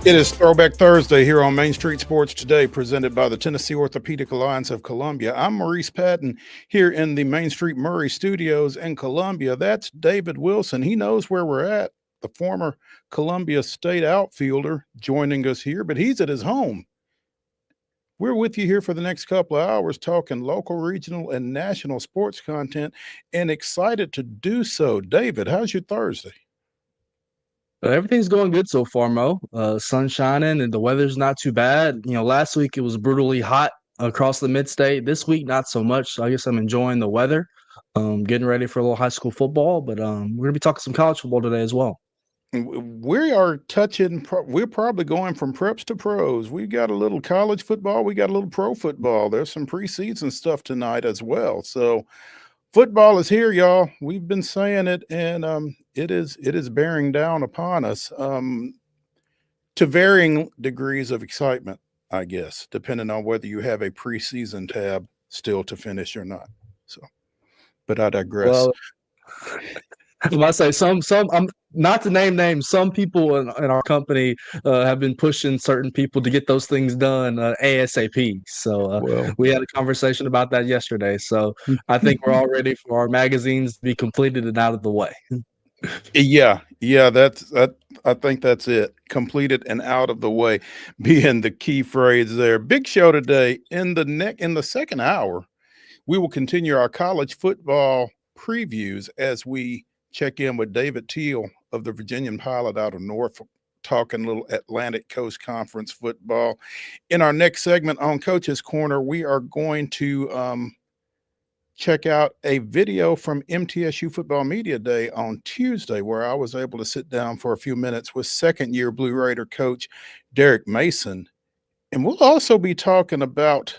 It is Throwback Thursday here on Main Street Sports Today, presented by the Tennessee Orthopedic Alliance of Columbia. I'm Maurice Patton here in the Main Street Murray Studios in Columbia. That's David Wilson. He knows where we're at, the former Columbia State outfielder joining us here, but he's at his home. We're with you here for the next couple of hours talking local, regional, and national sports content, and excited to do so. David, how's your Thursday? Everything's going good so far, Mo. Sun shining and the weather's not too bad. Last week it was brutally hot across the mid-state. This week, not so much. So I guess I'm enjoying the weather. Getting ready for a little high school football, but we're going to be talking some college football today as well. We are we're probably going from preps to pros. We got a little college football. We got a little pro football. There's some preseason stuff tonight as well. So football is here, y'all. We've been saying it, and it is bearing down upon us to varying degrees of excitement, I guess, depending on whether you have a preseason tab still to finish or not. So, but I digress. Well, I must say some not to name names. Some people in our company have been pushing certain people to get those things done ASAP. So we had a conversation about that yesterday. So I think we're all ready for our magazines to be completed and out of the way. Yeah, I think that's it. Completed and out of the way being the key phrase there. Big show today. In the second hour, we will continue our college football previews as we check in with David TEEL of the Virginian Pilot out of Norfolk, talking a little Atlantic Coast Conference football. In our next segment on Coach's Corner, we are going to check out a video from MTSU Football Media Day on Tuesday, where I was able to sit down for a few minutes with second-year Blue Raider coach Derek Mason. And we'll also be talking about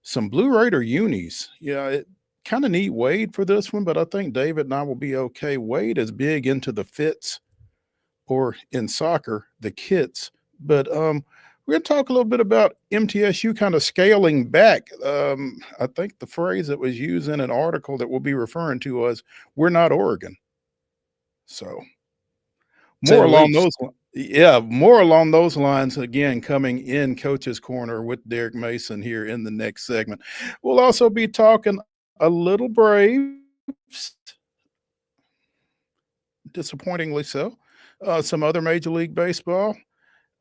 some Blue Raider unis. Yeah, it kind of need Wade for this one, but I think David and I will be okay. Wade is big into the fits, or in soccer, the kits. But we're going to talk a little bit about MTSU kind of scaling back. I think the phrase that was used in an article that we'll be referring to was, "We're not Oregon." So more along those lines, again, coming in Coach's Corner with Derek Mason here in the next segment. We'll also be talking a little Braves, disappointingly so. Some other Major League Baseball.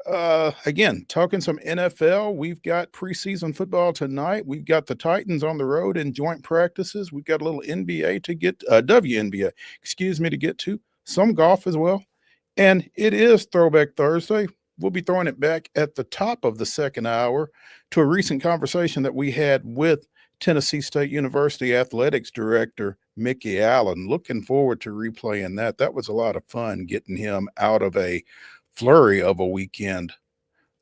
Again, talking some NFL. We've got preseason football tonight. We've got the Titans on the road in joint practices. We've got a little NBA to get, WNBA, to get to. Some golf as well. And it is Throwback Thursday. We'll be throwing it back at the top of the second hour to a recent conversation that we had with Tennessee State University Athletics Director MIKKI Allen. Looking forward to replaying that. That was a lot of fun getting him out of a flurry of a weekend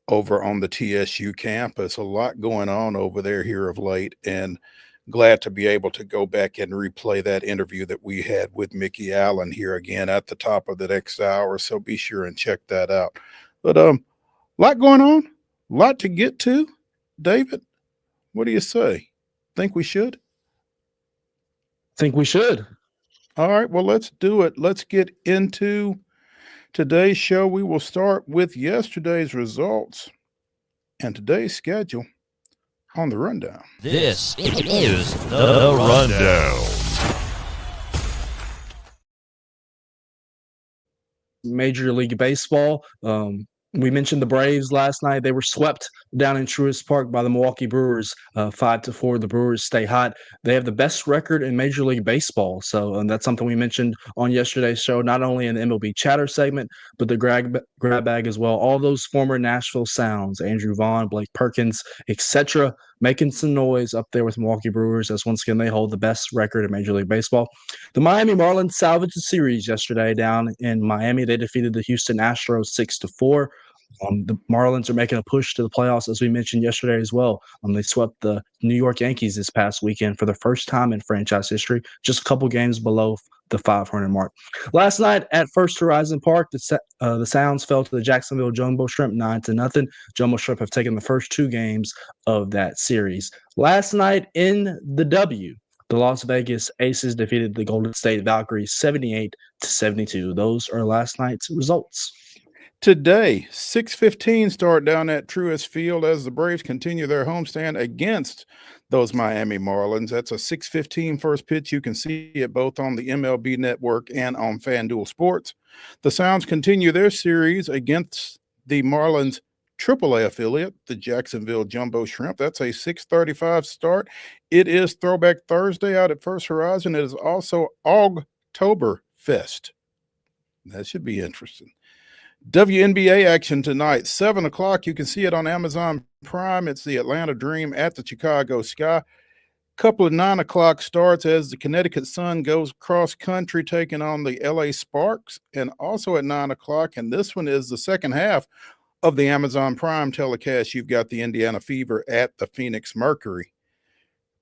over on the TSU campus. A lot going on over there here of late, and glad to be able to go back and replay that interview that we had with MIKKI Allen here again at the top of the next hour. So be sure and check that out. But a lot going on, a lot to get to. David, what do you say? Think we should? Think we should. All right, well, let's do it. Let's get into today's show. We will start with yesterday's results and today's schedule on the rundown. This is the rundown. Major League Baseball. We mentioned the Braves last night. They were swept down in Truist Park by the Milwaukee Brewers, 5-4. The Brewers stay hot. They have the best record in Major League Baseball. So that's something we mentioned on yesterday's show, not only in the MLB chatter segment, but the grab bag as well. All those former Nashville Sounds, Andrew Vaughn, Blake Perkins, etc., making some noise up there with Milwaukee Brewers, as once again they hold the best record in Major League Baseball. The Miami Marlins salvaged the series yesterday down in Miami. They defeated the Houston Astros 6-4. The Marlins are making a push to the playoffs, as we mentioned yesterday as well. They swept the New York Yankees this past weekend for the first time in franchise history, just a couple games below the 500 mark. Last night at First Horizon Park, the Sounds fell to the Jacksonville Jumbo Shrimp 9-0. Jumbo Shrimp have taken the first two games of that series. Last night in the W, the Las Vegas Aces defeated the Golden State Valkyries 78-72. Those are last night's results. Today, 6:15 start down at Truist Field as the Braves continue their homestand against those Miami Marlins. That's a 6:15 first pitch. You can see it both on the MLB Network and on FanDuel Sports. The Sounds continue their series against the Marlins AAA affiliate, the Jacksonville Jumbo Shrimp. That's a 6:35 start. It is Throwback Thursday out at First Horizon. It is also Ogtoberfest. That should be interesting. WNBA action tonight, 7 o'clock. You can see it on Amazon Prime. It's the Atlanta Dream at the Chicago Sky. Couple of 9 o'clock starts as the Connecticut Sun goes cross country taking on the LA Sparks. And also at 9 o'clock, and this one is the second half of the Amazon Prime telecast, you've got the Indiana Fever at the Phoenix Mercury.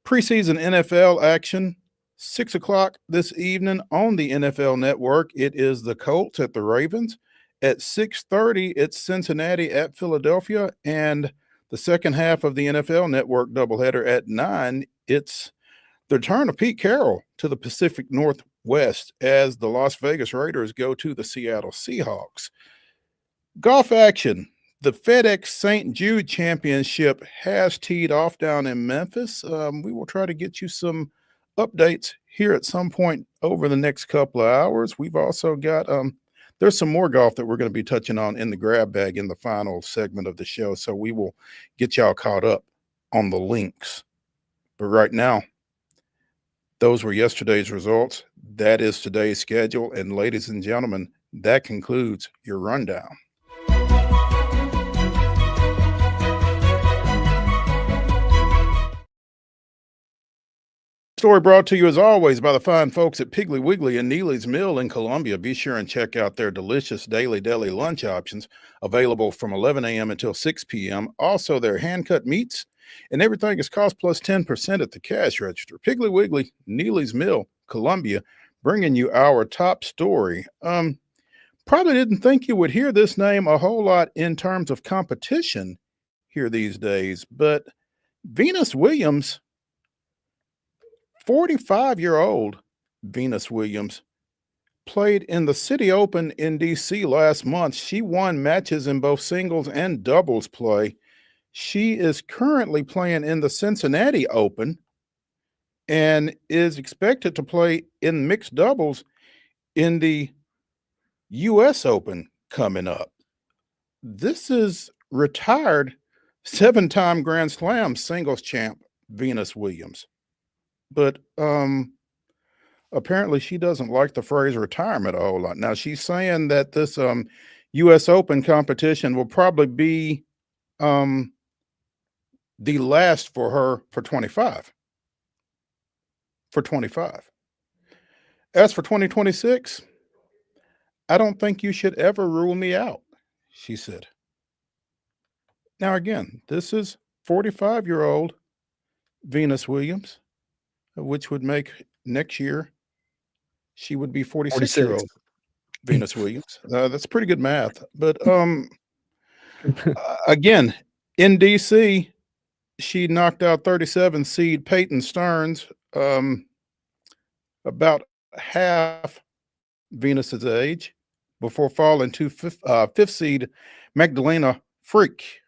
Preseason NFL action, 6 o'clock this evening on the NFL Network. It is the Colts at the Ravens. At 6:30, it's Cincinnati at Philadelphia, and the second half of the NFL Network doubleheader at 9, it's the return of Pete Carroll to the Pacific Northwest as the Las Vegas Raiders go to the Seattle Seahawks. Golf action. The FedEx St. Jude Championship has teed off down in Memphis. We will try to get you some updates here at some point over the next couple of hours. We've also got there's some more golf that we're going to be touching on in the grab bag in the final segment of the show. So we will get y'all caught up on the links. But right now, those were yesterday's results. That is today's schedule. And ladies and gentlemen, that concludes your rundown. Story brought to you as always by the fine folks at Piggly Wiggly and Neely's Mill in Columbia. Be sure and check out their delicious daily deli lunch options available from 11 a.m. until 6 p.m. Also, their hand-cut meats and everything is cost plus 10% at the cash register. Piggly Wiggly, Neely's Mill, Columbia, bringing you our top story. Probably didn't think you would hear this name a whole lot in terms of competition here these days, but Venus Williams, 45-year-old Venus Williams, played in the City Open in D.C. last month. She won matches in both singles and doubles play. She is currently playing in the Cincinnati Open and is expected to play in mixed doubles in the U.S. Open coming up. This is retired 7-time Grand Slam singles champ Venus Williams. But apparently she doesn't like the phrase retirement a whole lot. Now, she's saying that this U.S. Open competition will probably be the last for her for 25. As for 2026, I don't think you should ever rule me out, she said. Now, again, this is 45-year-old Venus Williams, which would make next year she would be 46-year-old Venus Williams. That's pretty good math. But again, in D.C., she knocked out 37 seed Peyton Stearns, about half Venus's age, before falling to fifth seed Magdalena Freak.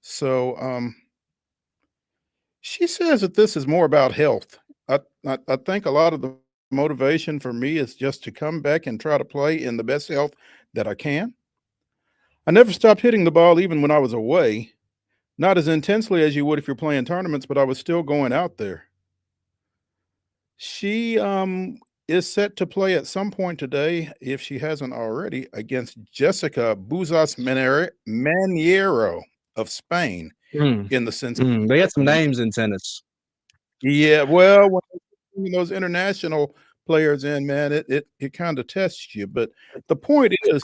So she says that this is more about health. I think a lot of the motivation for me is just to come back and try to play in the best health that I can. I never stopped hitting the ball even when I was away. Not as intensely as you would if you're playing tournaments, but I was still going out there. She is set to play at some point today, if she hasn't already, against Jessica Buzas Maniero of Spain in the sense they got some names in tennis. Yeah, well, when those international players in, man, it kind of tests you. But the point is,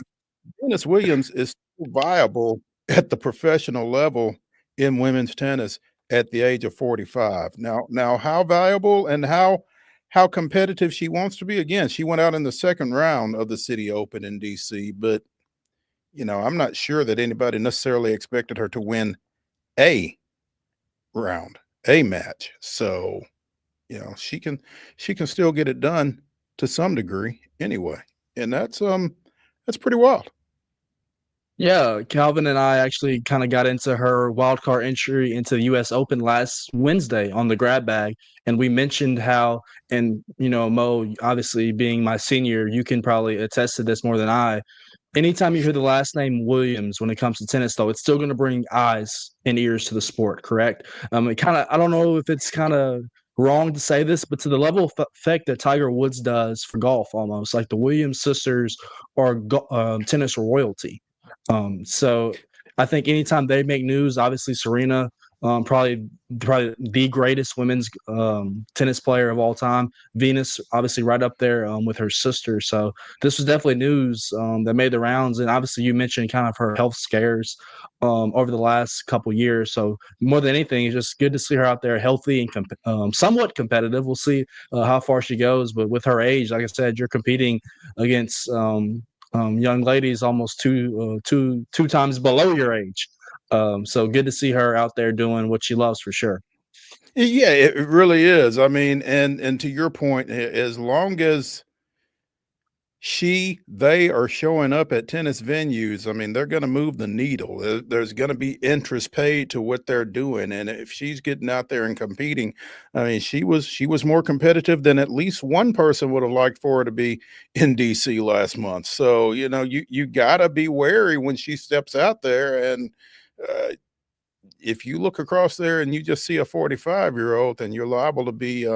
Venus Williams is still viable at the professional level in women's tennis at the age of 45. Now, how valuable and how competitive she wants to be. Again, she went out in the second round of the City Open in DC, but I'm not sure that anybody necessarily expected her to win a match. So, she can still get it done to some degree anyway. And that's pretty wild. Yeah, Calvin and I actually kind of got into her wild card entry into the U.S. Open last Wednesday on the grab bag, and we mentioned how, and Mo, obviously being my senior, you can probably attest to this more than I. Anytime you hear the last name Williams when it comes to tennis, though, it's still going to bring eyes and ears to the sport, correct? I don't know if it's kind of wrong to say this, but to the level of effect that Tiger Woods does for golf, almost like the Williams sisters are tennis royalty. So I think anytime they make news, obviously Serena, probably the greatest women's tennis player of all time. Venus, obviously, right up there with her sister. So this was definitely news that made the rounds. And obviously, you mentioned kind of her health scares over the last couple years. So more than anything, it's just good to see her out there healthy and somewhat competitive. We'll see how far she goes. But with her age, like I said, you're competing against young ladies almost two times below your age. So good to see her out there doing what she loves for sure. Yeah, it really is. I mean, and to your point, as long as they are showing up at tennis venues, I mean, they're going to move the needle. There's going to be interest paid to what they're doing, and if she's getting out there and competing, I mean, she was more competitive than at least one person would have liked for her to be in DC last month. So you got to be wary when she steps out there, and if you look across there and you just see a 45-year-old, then you're liable to be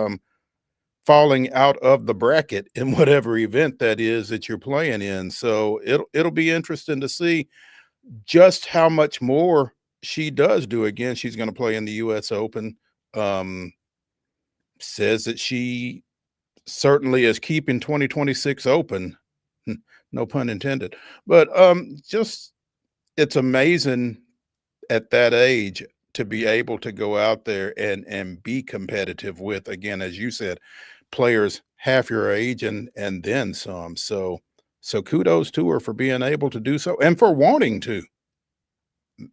falling out of the bracket in whatever event that is that you're playing in. So it'll be interesting to see just how much more she does do. Again, she's going to play in the US Open. Says that she certainly is keeping 2026 open. No pun intended. But just it's amazing at that age to be able to go out there and be competitive with, again, as you said, players half your age and then some. So kudos to her for being able to do so and for wanting to.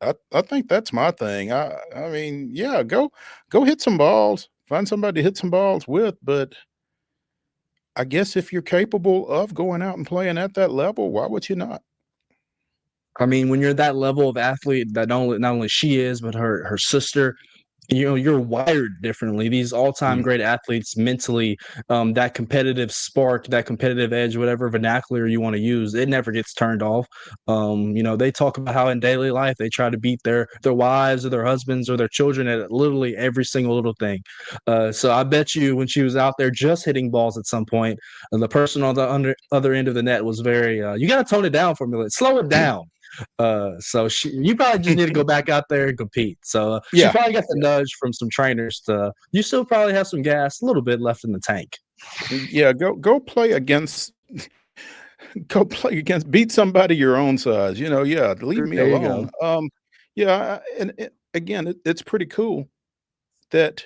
I think that's my thing. I mean, yeah, go hit some balls, find somebody to hit some balls with, but I guess if you're capable of going out and playing at that level, why would you not? I mean, when you're that level of athlete that not only she is, but her sister, you're wired differently. These all-time great athletes mentally, that competitive spark, that competitive edge, whatever vernacular you want to use, it never gets turned off. They talk about how in daily life they try to beat their wives or their husbands or their children at literally every single little thing. So I bet you when she was out there just hitting balls at some point, the person on the other end of the net was very, you got to tone it down for me. Slow it down. So you probably just need to go back out there and compete. So she probably got the nudge from some trainers you still probably have some gas, a little bit left in the tank. Yeah, go play against beat somebody your own size, leave me alone. Again, it's pretty cool that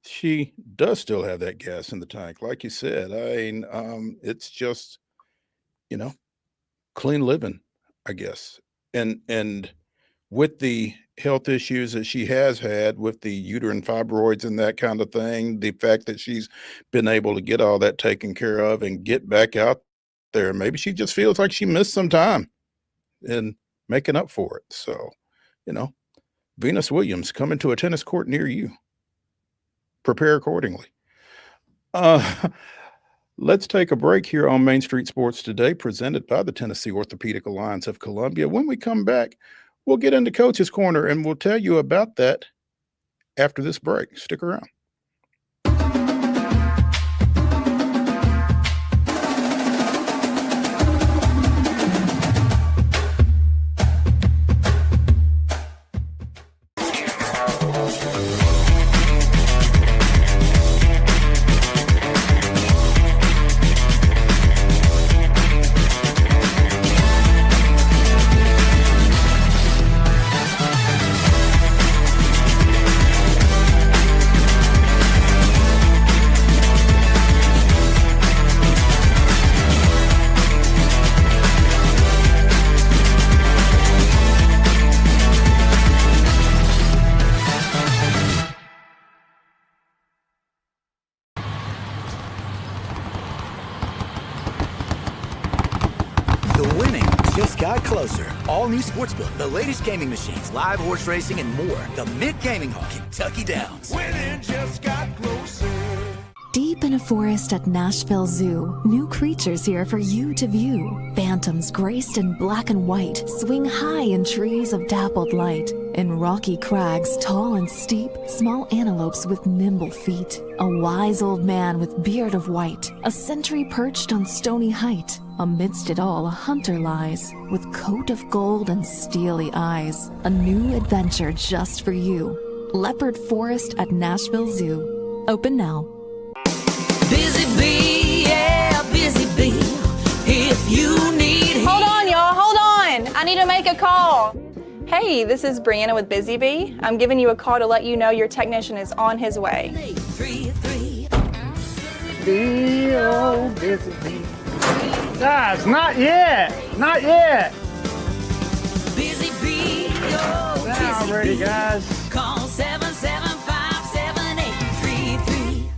she does still have that gas in the tank. Like you said, I mean, it's just, clean living, I guess. And with the health issues that she has had with the uterine fibroids and that kind of thing, the fact that she's been able to get all that taken care of and get back out there, maybe she just feels like she missed some time in making up for it. So, Venus Williams coming to a tennis court near you. Prepare accordingly. Let's take a break here on Main Street Sports Today, presented by the Tennessee Orthopedic Alliance of Columbia. When we come back, we'll get into Coach's Corner, and we'll tell you about that after this break. Stick around. closer. All new Sportsbook, the latest gaming machines, live horse racing, and more. The Mick Gaming Hall, Kentucky Downs. Winning just got closer. Deep in a forest at Nashville Zoo, new creatures here for you to view. Phantoms graced in black and white swing high in trees of dappled light. In rocky crags, tall and steep, small antelopes with nimble feet. A wise old man with beard of white, a sentry perched on stony height. Amidst it all, a hunter lies, with coat of gold and steely eyes. A new adventure just for you. Leopard Forest at Nashville Zoo. Open now. Busy bee, yeah, busy bee. If you need Hold on, y'all, hold on. I need to make a call. Hey, this is Brianna with Busy Bee. I'm giving you a call to let you know your technician is on his way. 833. Busy bee. Guys, not yet. Not yet. Busy bee, oh, Now busy ready, bee. guys. Call 775-7833.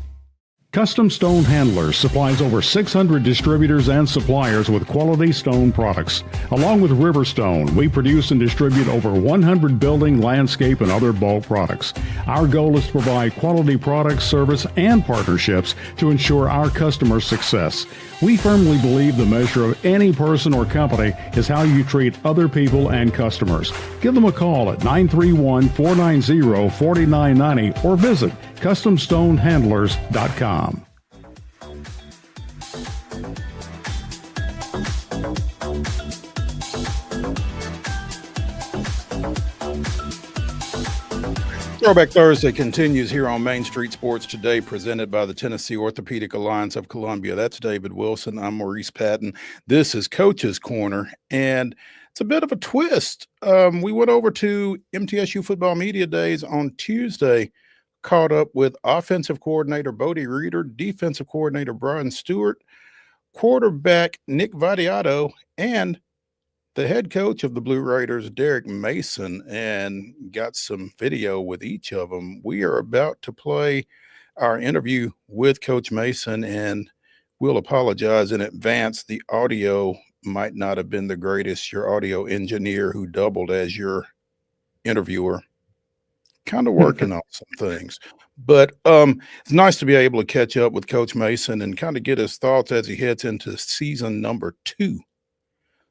Custom Stone Handlers supplies over 600 distributors and suppliers with quality stone products. Along with Riverstone, we produce and distribute over 100 building, landscape, and other bulk products. Our goal is to provide quality products, service, and partnerships to ensure our customers' success. We firmly believe the measure of any person or company is how you treat other people and customers. Give them a call at 931-490-4990 or visit CustomStoneHandlers.com. Throwback Thursday continues here on Main Street Sports Today, presented by the Tennessee Orthopedic Alliance of Columbia. That's David Wilson. I'm Maurice Patton. This is Coach's Corner, and it's a bit of a twist. We went over to MTSU Football Media Days on Tuesday, caught up with offensive coordinator Bodie Reeder, defensive coordinator Brian Stewart, quarterback Nick Vadiato, and the head coach of the Blue Raiders, Derek Mason, and got some video with each of them. We are about to play our interview with Coach Mason, and we'll apologize in advance. The audio might not have been the greatest. Your audio engineer, who doubled as your interviewer, kind of working on some things. But it's nice to be able to catch up with Coach Mason and kind of get his thoughts as he heads into season number 2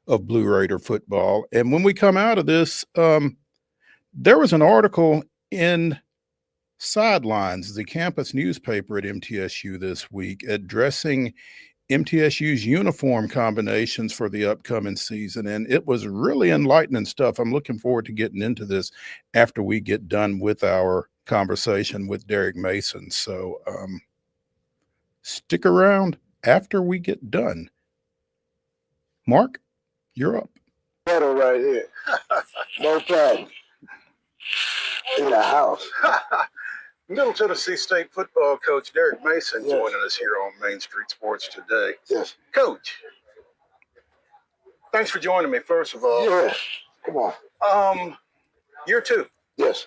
of Blue Raider football. And when we come out of this, there was an article in Sidelines, the campus newspaper at MTSU this week, addressing MTSU's uniform combinations for the upcoming season. And it was really enlightening stuff. I'm looking forward to getting into this after we get done with our conversation with Derek Mason. So stick around after we get done. Mark, you're up. Better right here. No problem. In the house. Middle Tennessee State football coach Derek Mason joining us here on Main Street Sports Today. Yes. Coach, thanks for joining me, first of all. Yeah. Come on. Year 2. Yes.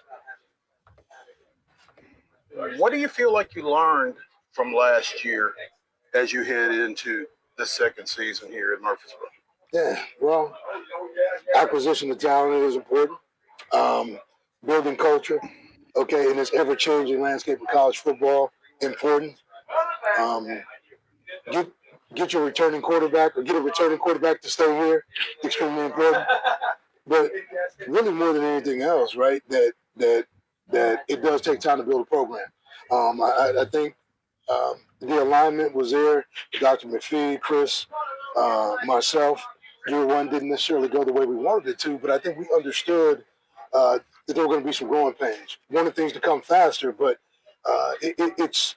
What do you feel like you learned from last year as you head into the second season here at Murfreesboro? Yeah. Well, acquisition of talent is important. Building culture, okay, in this ever-changing landscape of college football, important. Get your returning quarterback, or get a returning quarterback to stay here, extremely important. But really, more than anything else, right? That it does take time to build a program. I think the alignment was there. Dr. McPhee, Chris, myself. Year 1 didn't necessarily go the way we wanted it to, but I think we understood that there were going to be some growing pains. Wanted things to come faster, but it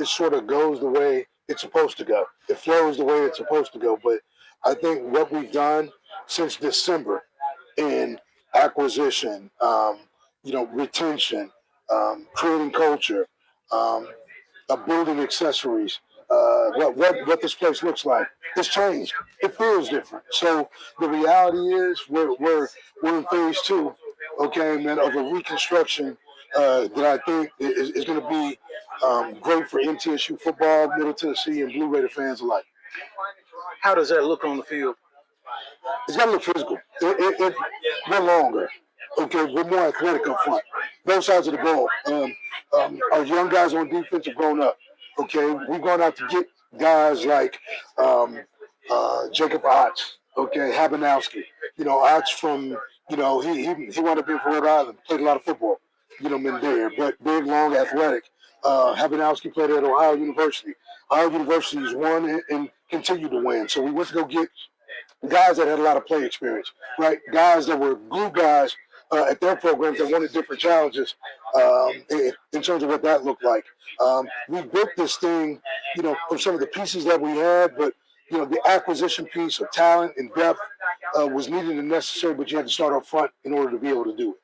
sort of goes the way it's supposed to go. It flows the way it's supposed to go. But I think what we've done since December in acquisition, retention, creating culture, building accessories, what this place looks like, it's changed. It feels different. So the reality is we're in phase 2, okay, man, of a reconstruction that I think is going to be great for MTSU football, Middle Tennessee, and Blue Raider fans alike. How does that look on the field? it's got to look physical. We're longer. Okay, we're more athletic up front. Both sides of the ball. Our young guys on defense have grown up. Okay, we've gone out to get guys like Jacob Otts. Okay, Habanowski. You know, Otts from, you know, he wound up in Rhode Island, played a lot of football. You know, been there, but big, long, athletic. Habanowski played at Ohio University. Ohio University has won and continue to win. So we went to go get guys that had a lot of play experience, right? Guys that were glue guys at their programs that wanted different challenges in terms of what that looked like. We built this thing, you know, from some of the pieces that we had, but, you know, the acquisition piece of talent and depth was needed and necessary, but you had to start up front in order to be able to do it.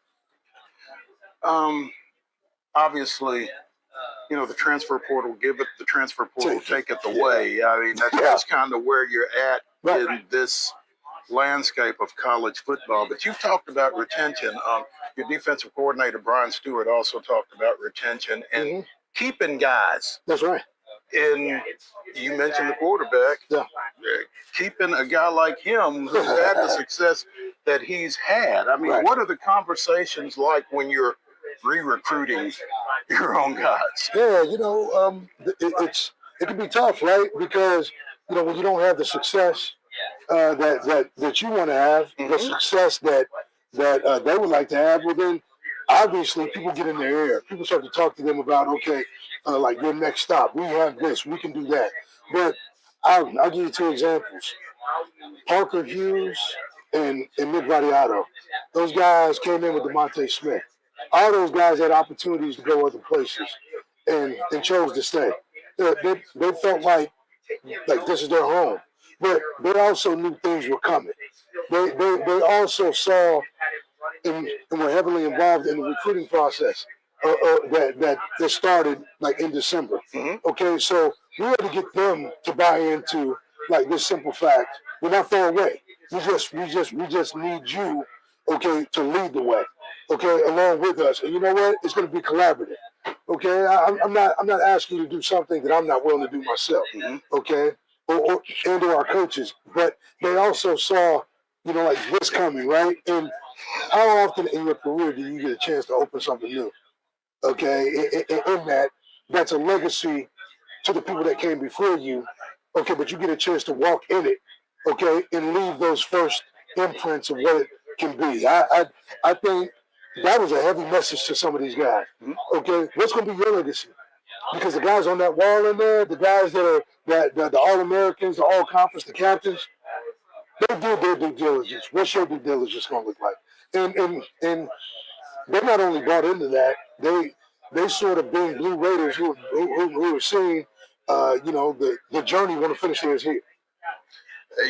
Obviously, you know, the transfer portal, give it, the transfer portal, take it away. I mean, that's kind of where you're at in this landscape of college football. But you've talked about retention. Your defensive coordinator, Brian Stewart, also talked about retention and keeping guys. That's right. And you mentioned the quarterback. Yeah. Keeping a guy like him who's had the success that he's had. I mean, what are the conversations like when you're re-recruiting your own guys? Yeah, you know, it can be tough, right? Because, you know, when you don't have the success that you want to have, the success that they would like to have, well, then obviously people get in their ear. People start to talk to them about, okay, like your next stop. We have this. We can do that. But I'll give you two examples. Parker Hughes and Nick Variato. Those guys came in with DeMonte Smith. All those guys had opportunities to go other places and chose to stay. They felt like this is their home. But they also knew things were coming. They also saw and were heavily involved in the recruiting process that started like in December. Okay, so we had to get them to buy into like this simple fact: we're not far away. We just need you, okay, to lead the way, okay, along with us. And you know what? It's going to be collaborative. Okay, I'm not asking you to do something that I'm not willing to do myself. Okay, or our coaches, but they also saw, you know, like this coming, right? And how often in your career do you get a chance to open something new? Okay, in that's a legacy to the people that came before you. Okay, but you get a chance to walk in it, okay, and leave those first imprints of what it can be. I think that was a heavy message to some of these guys. Okay, what's going to be your legacy? Because the guys on that wall in there, the guys that are the All-Americans, the All-Conference, the captains, they did their due diligence. What's your due diligence going to look like? And they not only bought into that, they sort of being Blue Raiders who were seeing, you know, the journey want to finish theirs here.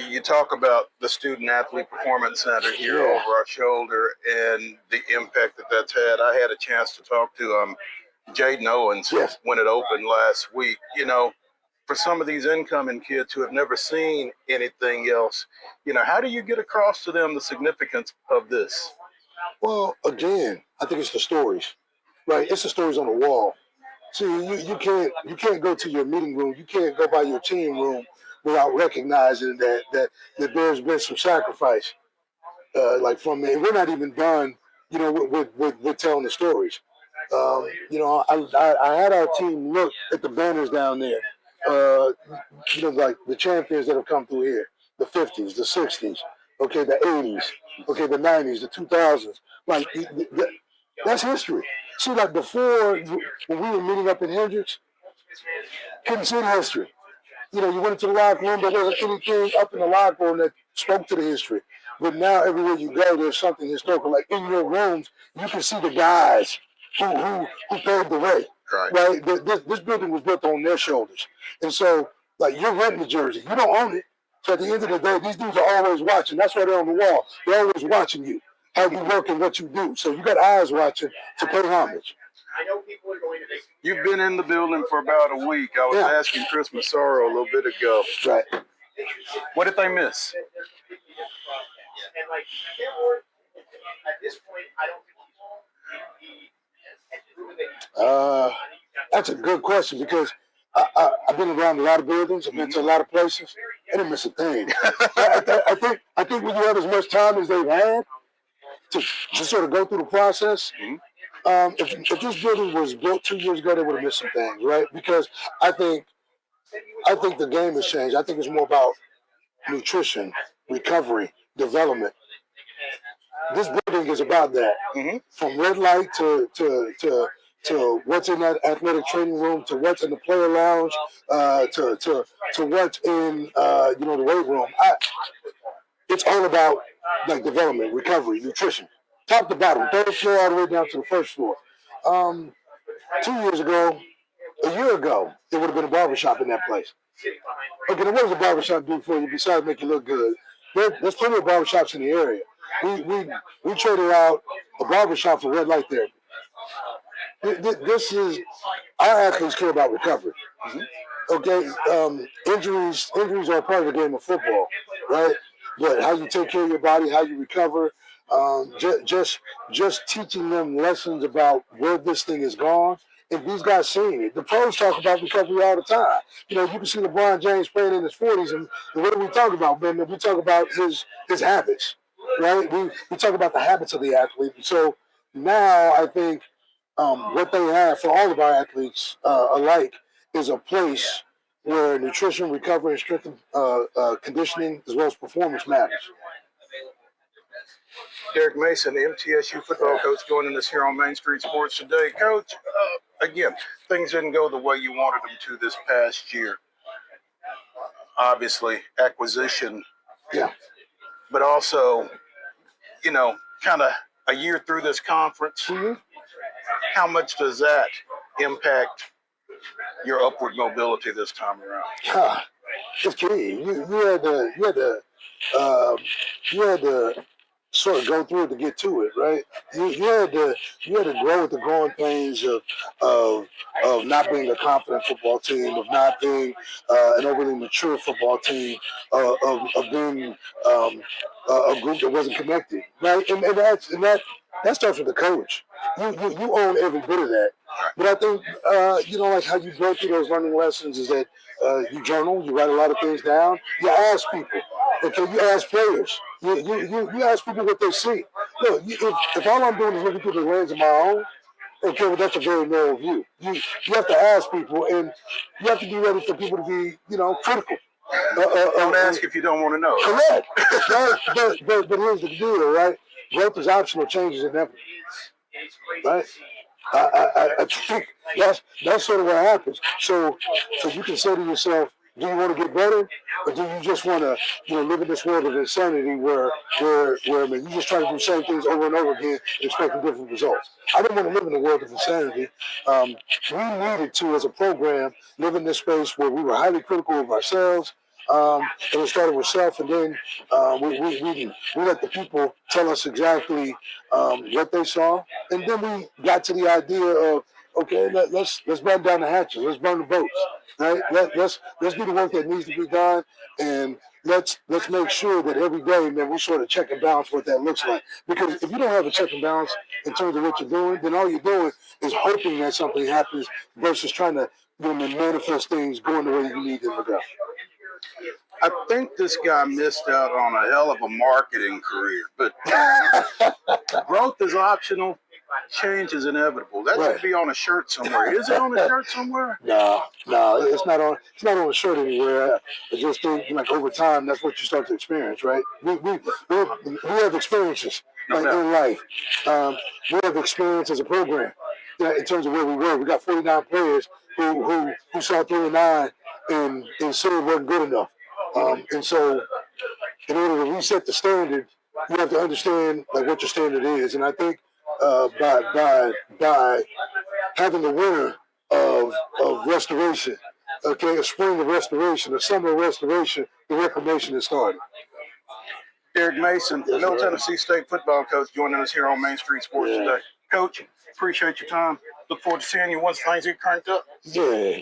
You talk about the Student Athlete Performance Center here over our shoulder and the impact that's had. I had a chance to talk to Jaden Owens when it opened last week. You know, for some of these incoming kids who have never seen anything else, you know, how do you get across to them the significance of this? Well, again, I think it's the stories, right? It's the stories on the wall. See, you can't go to your meeting room. You can't go by your team room without recognizing that there's been some sacrifice, like from me. We're not even done, you know, with telling the stories. You know, I had our team look at the banners down there. You know, like the champions that have come through here, the 50s, the 60s, okay, the 80s, okay, the 90s, the 2000s. Like, that's history. See, like before, when we were meeting up in Hendricks, couldn't see the history. You know, you went into the locker room, there wasn't anything up in the locker room that spoke to the history. But now everywhere you go, there's something historical. Like in your rooms, you can see the guys who paved the way. Right? This building was built on their shoulders. And so, like, you're renting the jersey. You don't own it. So at the end of the day, these dudes are always watching. That's why they're on the wall. They're always watching you, how you work and what you do. So you got eyes watching to pay homage. You've been in the building for about a week. I was asking Chris Massaro a little bit ago. Right. What did they miss? That's a good question because I've been around a lot of buildings. I've been to a lot of places. They didn't miss a thing. I think when you have as much time as they've had to sort of go through the process, if this building was built 2 years ago, they would have missed some things, right? Because I think the game has changed. I think it's more about nutrition, recovery, development. This building is about that. From red light to what's in that athletic training room, to what's in the player lounge, to what's in the weight room. It's all about like development, recovery, nutrition, top to bottom, third floor all the way down to the first floor. 2 years ago, a year ago, there would have been a barbershop in that place. Okay, then what does a barbershop do for you besides make you look good? There's plenty of barbershops in the area. We traded out a barbershop for red light therapy. This is, our athletes care about recovery. Okay, injuries are a part of the game of football, right? But how you take care of your body, how you recover, just teaching them lessons about where this thing is gone. And these guys seeing it. The pros talk about recovery all the time. You can see LeBron James playing in his 40s, and what do we talk about, man? We talk about his habits, right? We talk about the habits of the athlete. So now I think what they have for all of our athletes alike is a place where nutrition, recovery, and strength conditioning, as well as performance matters. Derek Mason, MTSU football coach, joining us here on Main Street Sports today. Coach, again, things didn't go the way you wanted them to this past year. Obviously, acquisition. Yeah. But also, kind of a year through this conference. How much does that impact your upward mobility this time around? It's key. You had to sort of go through it to get to it, right? You had to grow with the growing pains of not being a confident football team, of not being an overly mature football team, of being a group that wasn't connected, right? And that starts with the coach. You own every bit of that. But I think like how you go through those learning lessons is that you journal, you write a lot of things down, you ask people. Okay, you ask players. You ask people what they see. Look, if all I'm doing is looking through the lens of my own, okay, well, that's a very narrow view. You have to ask people, and you have to be ready for people to be, critical. Don't ask if you don't want to know. Correct. but here's the deal, right? Growth is optional, change is inevitable. Right? I think that's sort of what happens. So you can say to yourself, do you want to get better, or do you just want to, live in this world of insanity where you just try to do the same things over and over again and expecting different results? I didn't want to live in a world of insanity. We needed to, as a program, live in this space where we were highly critical of ourselves. And it started with self, and then we let the people tell us exactly what they saw, and then we got to the idea of, okay, let's burn down the hatches, let's burn the boats, right? Let's do the work that needs to be done, and let's make sure that every day, man, we sort of check and balance what that looks like. Because if you don't have a check and balance in terms of what you're doing, then all you're doing is hoping that something happens versus trying to manifest things going the way you need them to go. I think this guy missed out on a hell of a marketing career, but growth is optional, change is inevitable. That should be on a shirt somewhere. Is it on a shirt somewhere? No, it's not on a shirt anywhere. I just think over time that's what you start to experience, right? We have experiences in life. We have experience as a program in terms of where we were. We got 49 players who saw 3-9 and said it wasn't good enough. And so in order to reset the standard, you have to understand what your standard is. And I think by having the winter of restoration, okay, a spring of restoration, a summer of restoration, the reclamation has started. Derek Mason, Middle Tennessee State football coach, joining us here on Main Street Sports today. Coach, appreciate your time. Look forward to seeing you once things get cranked up. Yeah,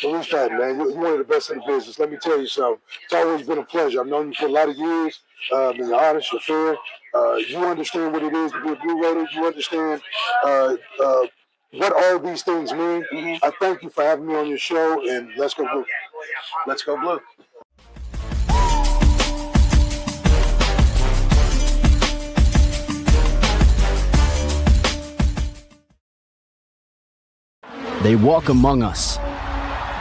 Bruce Patton, man, you're one of the best in the business. Let me tell you something. It's always been a pleasure. I've known you for a lot of years. You're honest, you're fair. You understand what it is to be a Blue Raider. You understand what all these things mean. I thank you for having me on your show, and let's go Blue. Let's go Blue. They walk among us,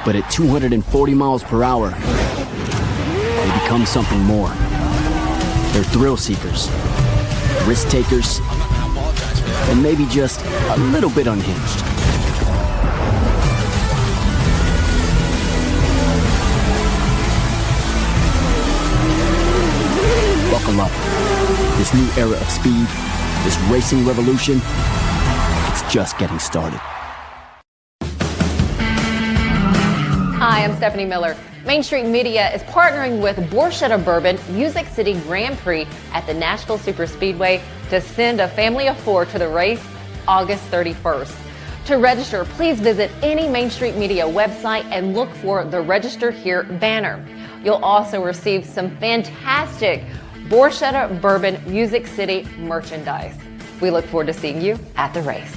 but at 240 miles per hour, they become something more. They're thrill seekers, risk takers, and maybe just a little bit unhinged. Buckle up. This new era of speed, this racing revolution, it's just getting started. Hi, I'm Stephanie Miller. Main Street Media is partnering with Borchetta Bourbon Music City Grand Prix at the Nashville Superspeedway to send a family of 4 to the race August 31st. To register, please visit any Main Street Media website and look for the Register Here banner. You'll also receive some fantastic Borchetta Bourbon Music City merchandise. We look forward to seeing you at the race.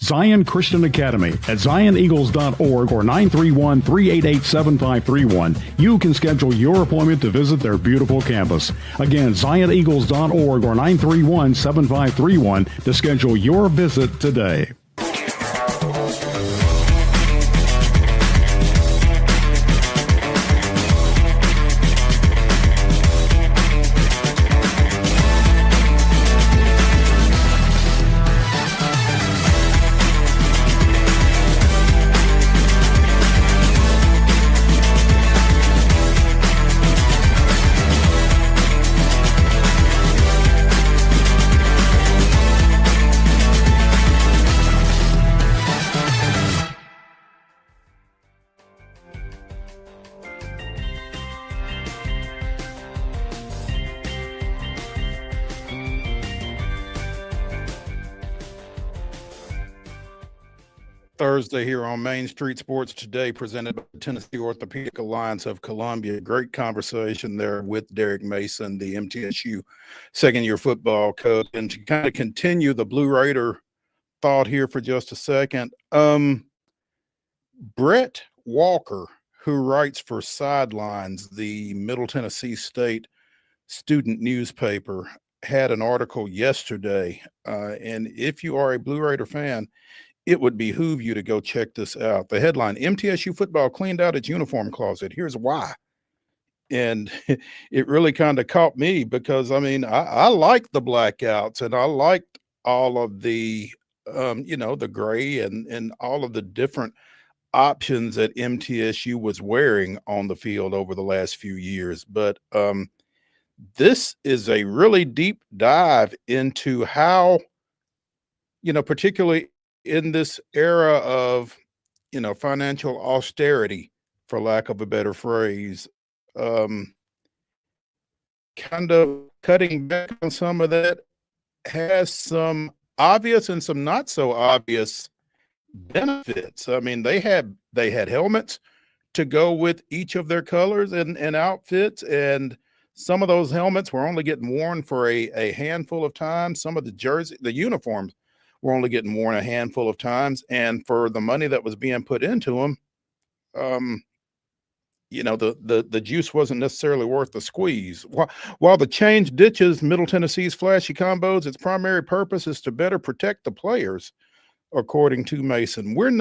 Zion Christian Academy at zioneagles.org or 931-388-7531. You can schedule your appointment to visit their beautiful campus. Again, zioneagles.org or 931-7531 to schedule your visit today. Thursday here on Main Street Sports Today, presented by the Tennessee Orthopedic Alliance of Columbia. Great conversation there with Derek Mason, the MTSU second-year football coach. And to kind of continue the Blue Raider thought here for just a second, Brett Walker, who writes for Sidelines, the Middle Tennessee State student newspaper, had an article yesterday. And if you are a Blue Raider fan, it would behoove you to go check this out. The headline, MTSU football cleaned out its uniform closet. Here's why. And it really kind of caught me because, I mean, I liked the blackouts and I liked all of the, the gray and all of the different options that MTSU was wearing on the field over the last few years. But this is a really deep dive into how, particularly in this era of, financial austerity, for lack of a better phrase, kind of cutting back on some of that has some obvious and some not so obvious benefits. I mean, they had helmets to go with each of their colors and outfits, and some of those helmets were only getting worn for a handful of times. Some of the uniforms were only getting worn a handful of times, and for the money that was being put into them, the juice wasn't necessarily worth the squeeze. While the change ditches Middle Tennessee's flashy combos, its primary purpose is to better protect the players, according to Mason. We're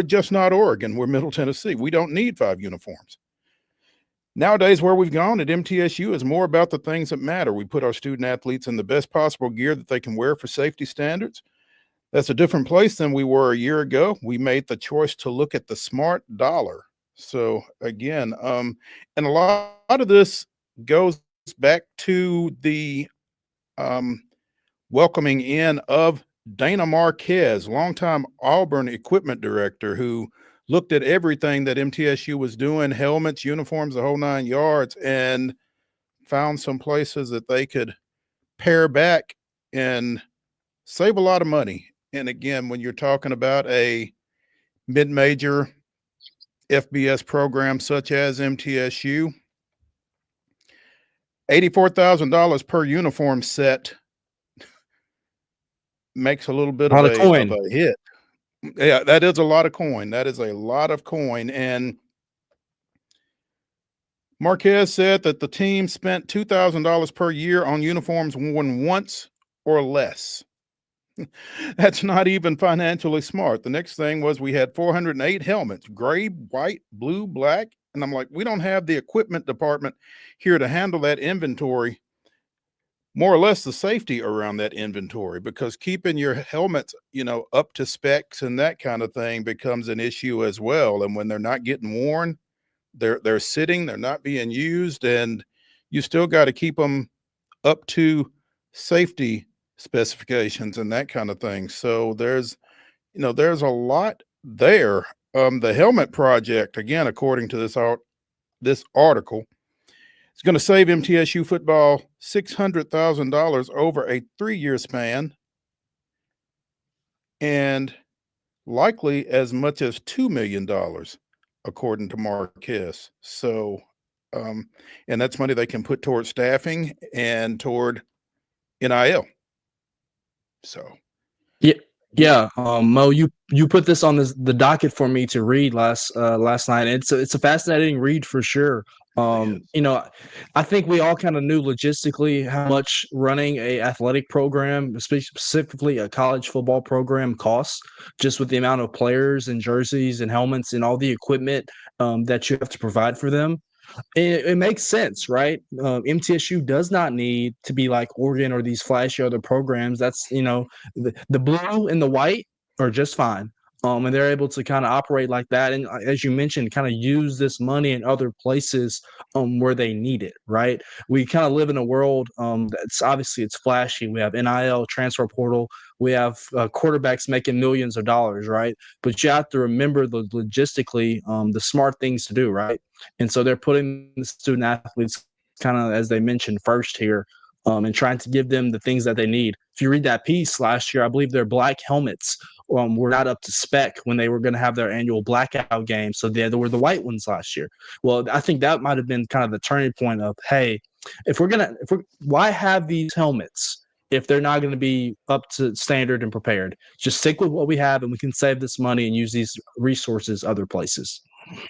just not Oregon. We're Middle Tennessee. We don't need 5 uniforms. Nowadays, where we've gone at MTSU is more about the things that matter. We put our student athletes in the best possible gear that they can wear for safety standards. That's a different place than we were a year ago. We made the choice to look at the smart dollar. So again, and a lot of this goes back to the welcoming in of Dana Marquez, longtime Auburn equipment director, who looked at everything that MTSU was doing, helmets, uniforms, the whole 9 yards, and found some places that they could pare back and save a lot of money. And again, when you're talking about a mid-major FBS program such as MTSU, $84,000 per uniform set makes a little bit A of lot of coin. a hit. Yeah, that is a lot of coin. That is a lot of coin. And Marquez said that the team spent $2,000 per year on uniforms worn once or less. That's not even financially smart. The next thing was we had 408 helmets, gray, white, blue, black. And I'm like, we don't have the equipment department here to handle that inventory, more or less the safety around that inventory, because keeping your helmets, up to specs and that kind of thing becomes an issue as well. And when they're not getting worn, they're sitting, they're not being used, and you still got to keep them up to safety specifications and that kind of thing. So there's a lot there. The helmet project, again, according to this article, is going to save MTSU football $600,000 over a 3-year span, and likely as much as $2 million, according to Marquez. So, and that's money they can put toward staffing and toward NIL. So, yeah. Mo, you put this on the docket for me to read last night. It's a fascinating read for sure. I think we all kind of knew logistically how much running a athletic program, specifically a college football program, costs, just with the amount of players and jerseys and helmets and all the equipment that you have to provide for them. It makes sense, right? MTSU does not need to be like Oregon or these flashy other programs. That's, the blue and the white are just fine. And they're able to kind of operate like that. And as you mentioned, kind of use this money in other places where they need it, right? We kind of live in a world that's obviously it's flashy. We have NIL, transfer portal. We have quarterbacks making millions of dollars, right? But you have to remember logistically the smart things to do, right? And so they're putting the student athletes kind of, as they mentioned, first here and trying to give them the things that they need. If you read that piece last year, I believe their black helmets were not up to spec when they were going to have their annual blackout game. So there were the white ones last year. Well, I think that might have been kind of the turning point of, hey, why have these helmets if they're not going to be up to standard and prepared? Just stick with what we have, and we can save this money and use these resources other places.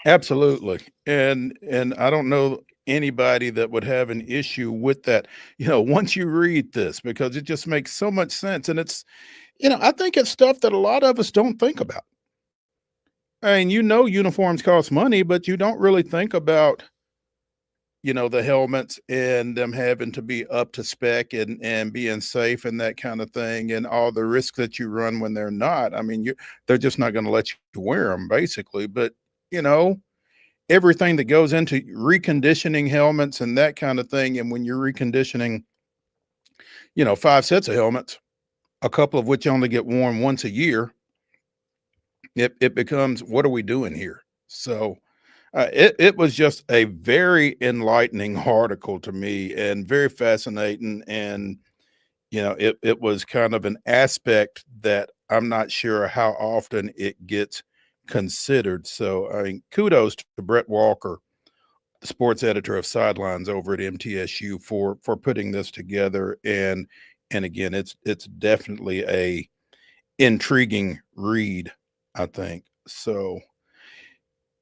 Absolutely. And I don't know anybody that would have an issue with that, once you read this, because it just makes so much sense. And it's, I think it's stuff that a lot of us don't think about. I mean, uniforms cost money, but you don't really think about, the helmets and them having to be up to spec and being safe and that kind of thing, and all the risks that you run when they're not. I mean, they're just not going to let you wear them, basically. But everything that goes into reconditioning helmets and that kind of thing. And when you're reconditioning, 5 sets of helmets, a couple of which only get worn once a year, it becomes, what are we doing here? So it was just a very enlightening article to me and very fascinating. And, it was kind of an aspect that I'm not sure how often it gets considered. So, I mean, kudos to Brett Walker, the sports editor of Sidelines over at MTSU, for putting this together. And again, it's definitely a intriguing read, I think. So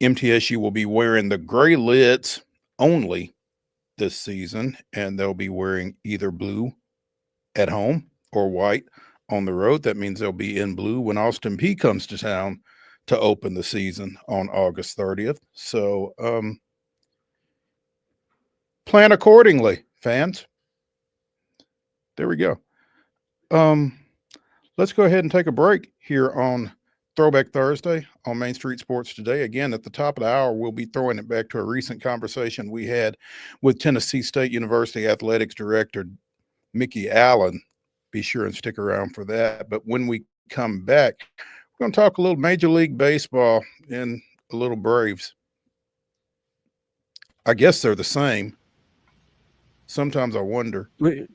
MTSU will be wearing the gray lids only this season, and they'll be wearing either blue at home or white on the road. That means they'll be in blue when Austin Peay comes to town to open the season on August 30th. So plan accordingly, fans. There we go. Let's go ahead and take a break here on Throwback Thursday on Main Street Sports Today. Again, at the top of the hour, we'll be throwing it back to a recent conversation we had with Tennessee State University Athletics Director MIKKI Allen. Be sure and stick around for that. But when we come back, we're going to talk a little Major League Baseball and a little Braves. I guess they're the same. Sometimes I wonder. We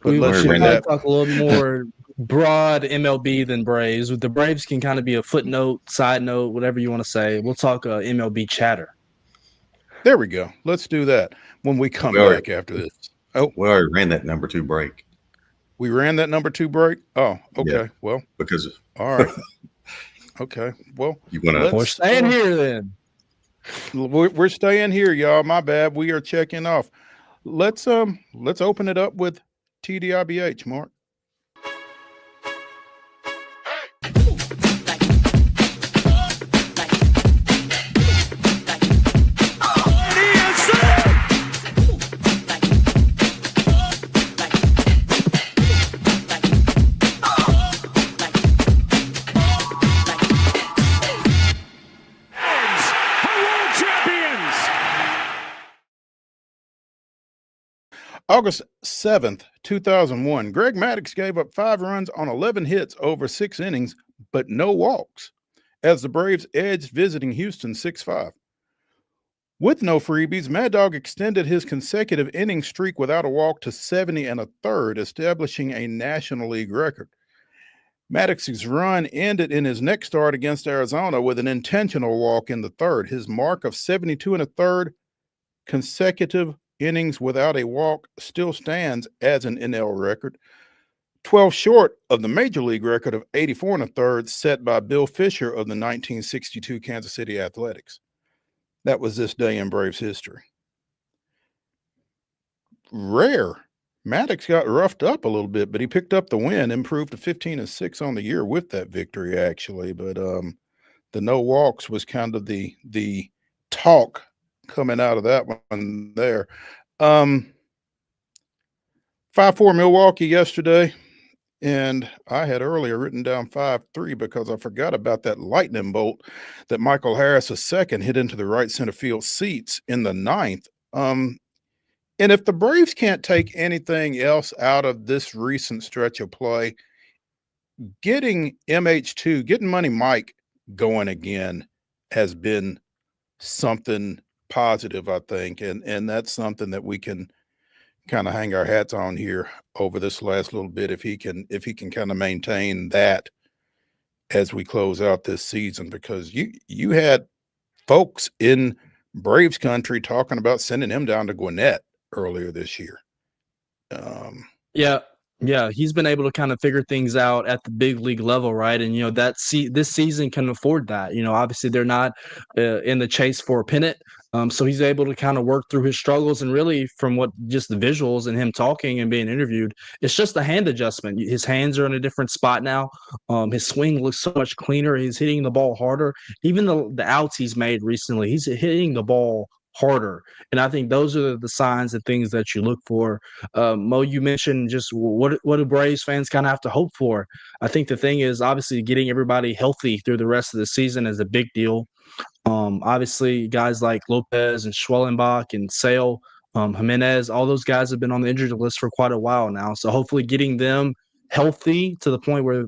should talk a little more broad MLB than Braves. The Braves can kind of be a footnote, side note, whatever you want to say. We'll talk MLB chatter. There we go. Let's do that when we come We back after this. Oh, we already ran that number 2 break. we ran that number 2 break. Oh, okay. Yeah, Well, because all right. Okay. Well, you want to. We're staying here then. We're staying here, y'all. My bad. We are checking off. Let's open it up with TDIBH, Mark. August 7th, 2001, Greg Maddux gave up 5 runs on 11 hits over 6 innings, but no walks, as the Braves edged visiting Houston 6-5. With no freebies, Mad Dog extended his consecutive inning streak without a walk to 70 1/3, establishing a National League record. Maddox's run ended in his next start against Arizona with an intentional walk in the third. His mark of 72 1/3 consecutive innings without a walk still stands as an NL record, 12 short of the major league record of 84 1/3 set by Bill Fisher of the 1962 Kansas City Athletics. That was this day in Braves history. Rare. Maddux got roughed up a little bit, but he picked up the win, improved to 15-6 on the year with that victory, actually. But the no walks was kind of the talk coming out of that one there. 5-4 Milwaukee yesterday, and I had earlier written down 5-3 because I forgot about that lightning bolt that Michael Harris II hit into the right center field seats in the 9th. And if the Braves can't take anything else out of this recent stretch of play, getting MH2, getting Money Mike going again has been something positive, I think, and that's something that we can kind of hang our hats on here over this last little bit if he can kind of maintain that as we close out this season, because you had folks in Braves country talking about sending him down to Gwinnett earlier this year. Yeah, he's been able to kind of figure things out at the big league level, right? And this season can afford that. Obviously they're not in the chase for a pennant, so he's able to kind of work through his struggles. And really, from what just the visuals and him talking and being interviewed, it's just a hand adjustment. His hands are in a different spot now. His swing looks so much cleaner. He's hitting the ball harder. Even the outs he's made recently, he's hitting the ball harder. And I think those are the signs and things that you look for. Mo, you mentioned just what do Braves fans kind of have to hope for? I think the thing is obviously getting everybody healthy through the rest of the season is a big deal. Obviously guys like Lopez and Schwellenbach and Sale, Jimenez, all those guys have been on the injured list for quite a while now. So hopefully getting them healthy to the point where,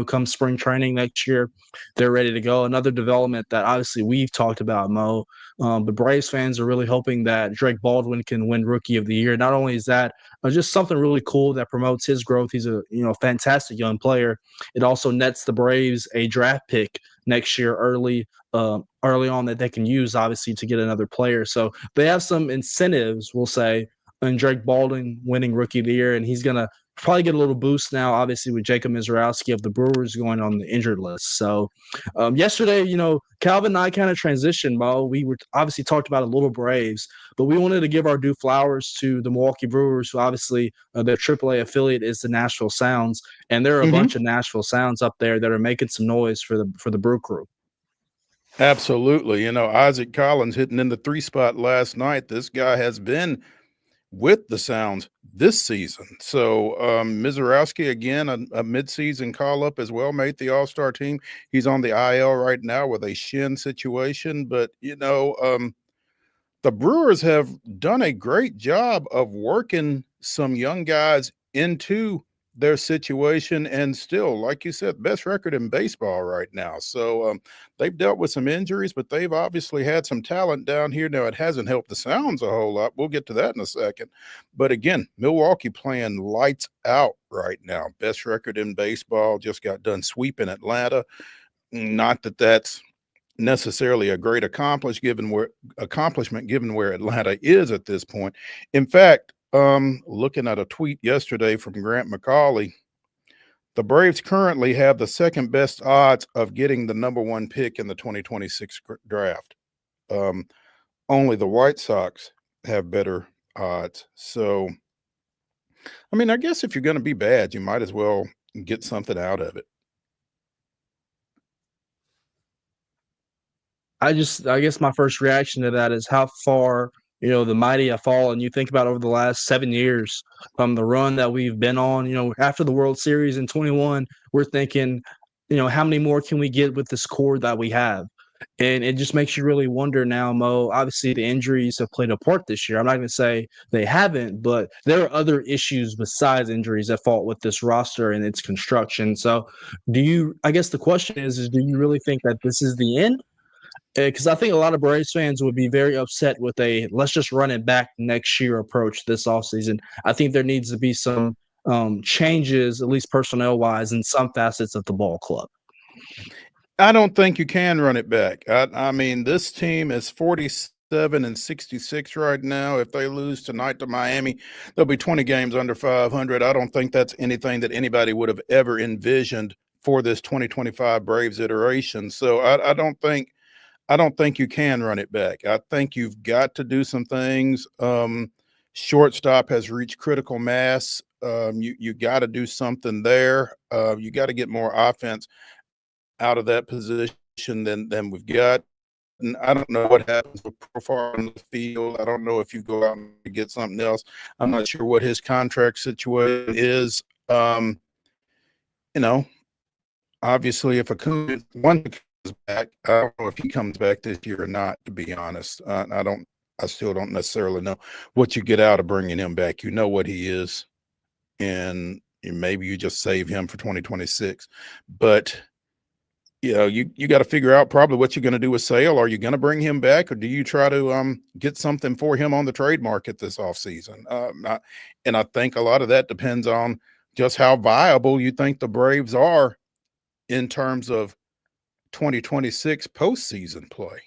come spring training next year, they're ready to go. Another development that obviously we've talked about, Mo, but Braves fans are really hoping that Drake Baldwin can win Rookie of the Year. Not only is that just something really cool that promotes his growth, he's a fantastic young player. It also nets the Braves a draft pick next year early on that they can use, obviously, to get another player. So they have some incentives, we'll say, in Drake Baldwin winning Rookie of the Year, and he's going to probably get a little boost now, obviously, with Jacob Mizorowski of the Brewers going on the injured list. So yesterday, Calvin and I kind of transitioned, Mo. We were obviously talked about a little Braves, but we wanted to give our due flowers to the Milwaukee Brewers, who obviously their AAA affiliate is the Nashville Sounds, and there are a bunch of Nashville Sounds up there that are making some noise for the Brew Crew. Absolutely. Isaac Collins hitting in the 3 spot last night. This guy has been with the Sounds this season. So Mizorowski, again, a midseason call-up as well, made the All-Star team. He's on the IL right now with a shin situation. But, the Brewers have done a great job of working some young guys into their situation, and still, like you said, best record in baseball right now. So they've dealt with some injuries, but they've obviously had some talent down here. Now, it hasn't helped the Sounds a whole lot. We'll get to that in a second. But again, Milwaukee playing lights out right now. Best record in baseball, just got done sweeping Atlanta. Not that that's necessarily a great accomplishment given where Atlanta is at this point. In fact, looking at a tweet yesterday from Grant McCauley, the Braves currently have the second best odds of getting the number 1 pick in the 2026 draft. Only the White Sox have better odds. So, I mean, I guess if you're going to be bad, you might as well get something out of it. I guess my first reaction to that is how far, the mighty have fallen. You think about over the last 7 years, from the run that we've been on, after the World Series in 21, we're thinking, how many more can we get with this core that we have? And it just makes you really wonder now, Mo. Obviously, the injuries have played a part this year. I'm not going to say they haven't, but there are other issues besides injuries that fault with this roster and its construction. So, I guess the question is do you really think that this is the end? Because I think a lot of Braves fans would be very upset with a let's just run it back next year approach this offseason. I think there needs to be some changes, at least personnel wise, in some facets of the ball club. I don't think you can run it back. I mean, this team is 47-66 right now. If they lose tonight to Miami, they'll be 20 games under 500. I don't think that's anything that anybody would have ever envisioned for this 2025 Braves iteration. So I don't think you can run it back. I think you've got to do some things. Shortstop has reached critical mass. You got to do something there. You got to get more offense out of that position than we've got. And I don't know what happens with Profar on the field. I don't know if you go out and get something else. I'm not sure what his contract situation is. Obviously, if Acuna comes back, I don't know if he comes back this year or not, to be honest. I still don't necessarily know what you get out of bringing him back. You know what he is, and maybe you just save him for 2026. But you got to figure out probably what you're going to do with Sale. Are you going to bring him back, or do you try to get something for him on the trade market this offseason? And I think a lot of that depends on just how viable you think the Braves are in terms of 2026 postseason play.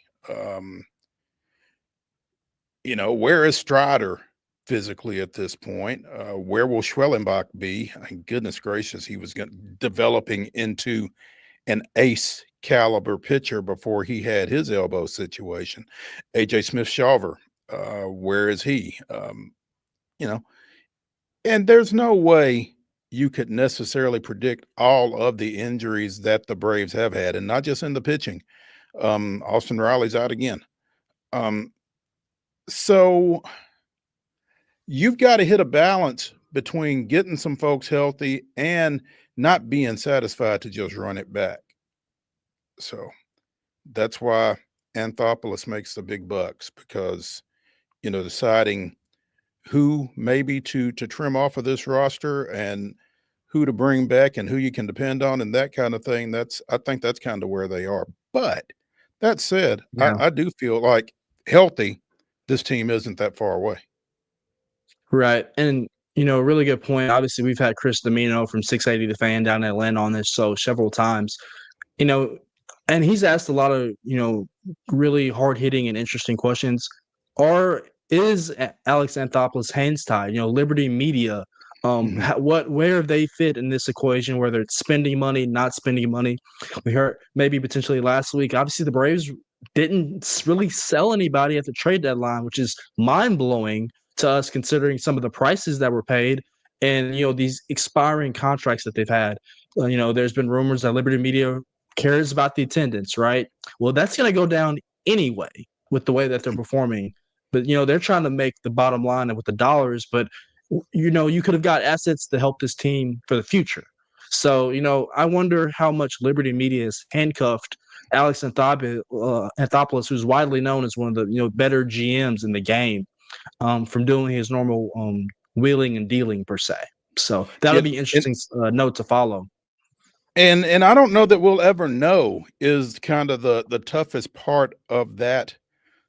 Where is Strider physically at this point? Where will Schwellenbach be? Goodness gracious, he was developing into an ace caliber pitcher before he had his elbow situation. AJ Smith-Shawver, where is he? And there's no way you could necessarily predict all of the injuries that the Braves have had, and not just in the pitching. Austin Riley's out again. So you've got to hit a balance between getting some folks healthy and not being satisfied to just run it back. So that's why Anthopoulos makes the big bucks, because, deciding who maybe to trim off of this roster and who to bring back and who you can depend on and that kind of thing. I think that's kind of where they are. But that said, Yeah. I do feel like healthy, this team isn't that far away. Right. And, a really good point. Obviously, we've had Chris Domino from 680 The Fan down in Atlanta on this show several times, and he's asked a lot of, really hard-hitting and interesting questions. Is Alex Anthopoulos hands tied? Liberty Media, where they fit in this equation, whether it's spending money, not spending money. We heard maybe potentially last week. Obviously, the Braves didn't really sell anybody at the trade deadline, which is mind-blowing to us considering some of the prices that were paid and, these expiring contracts that they've had. There's been rumors that Liberty Media cares about the attendance, right? Well, that's going to go down anyway with the way that they're performing. But, they're trying to make the bottom line with the dollars. But, you could have got assets to help this team for the future. So, I wonder how much Liberty Media has handcuffed Alex Anthopoulos, who's widely known as one of the, better GMs in the game, from doing his normal wheeling and dealing per se. So that'll be interesting note to follow. And I don't know that we'll ever know is kind of the toughest part of that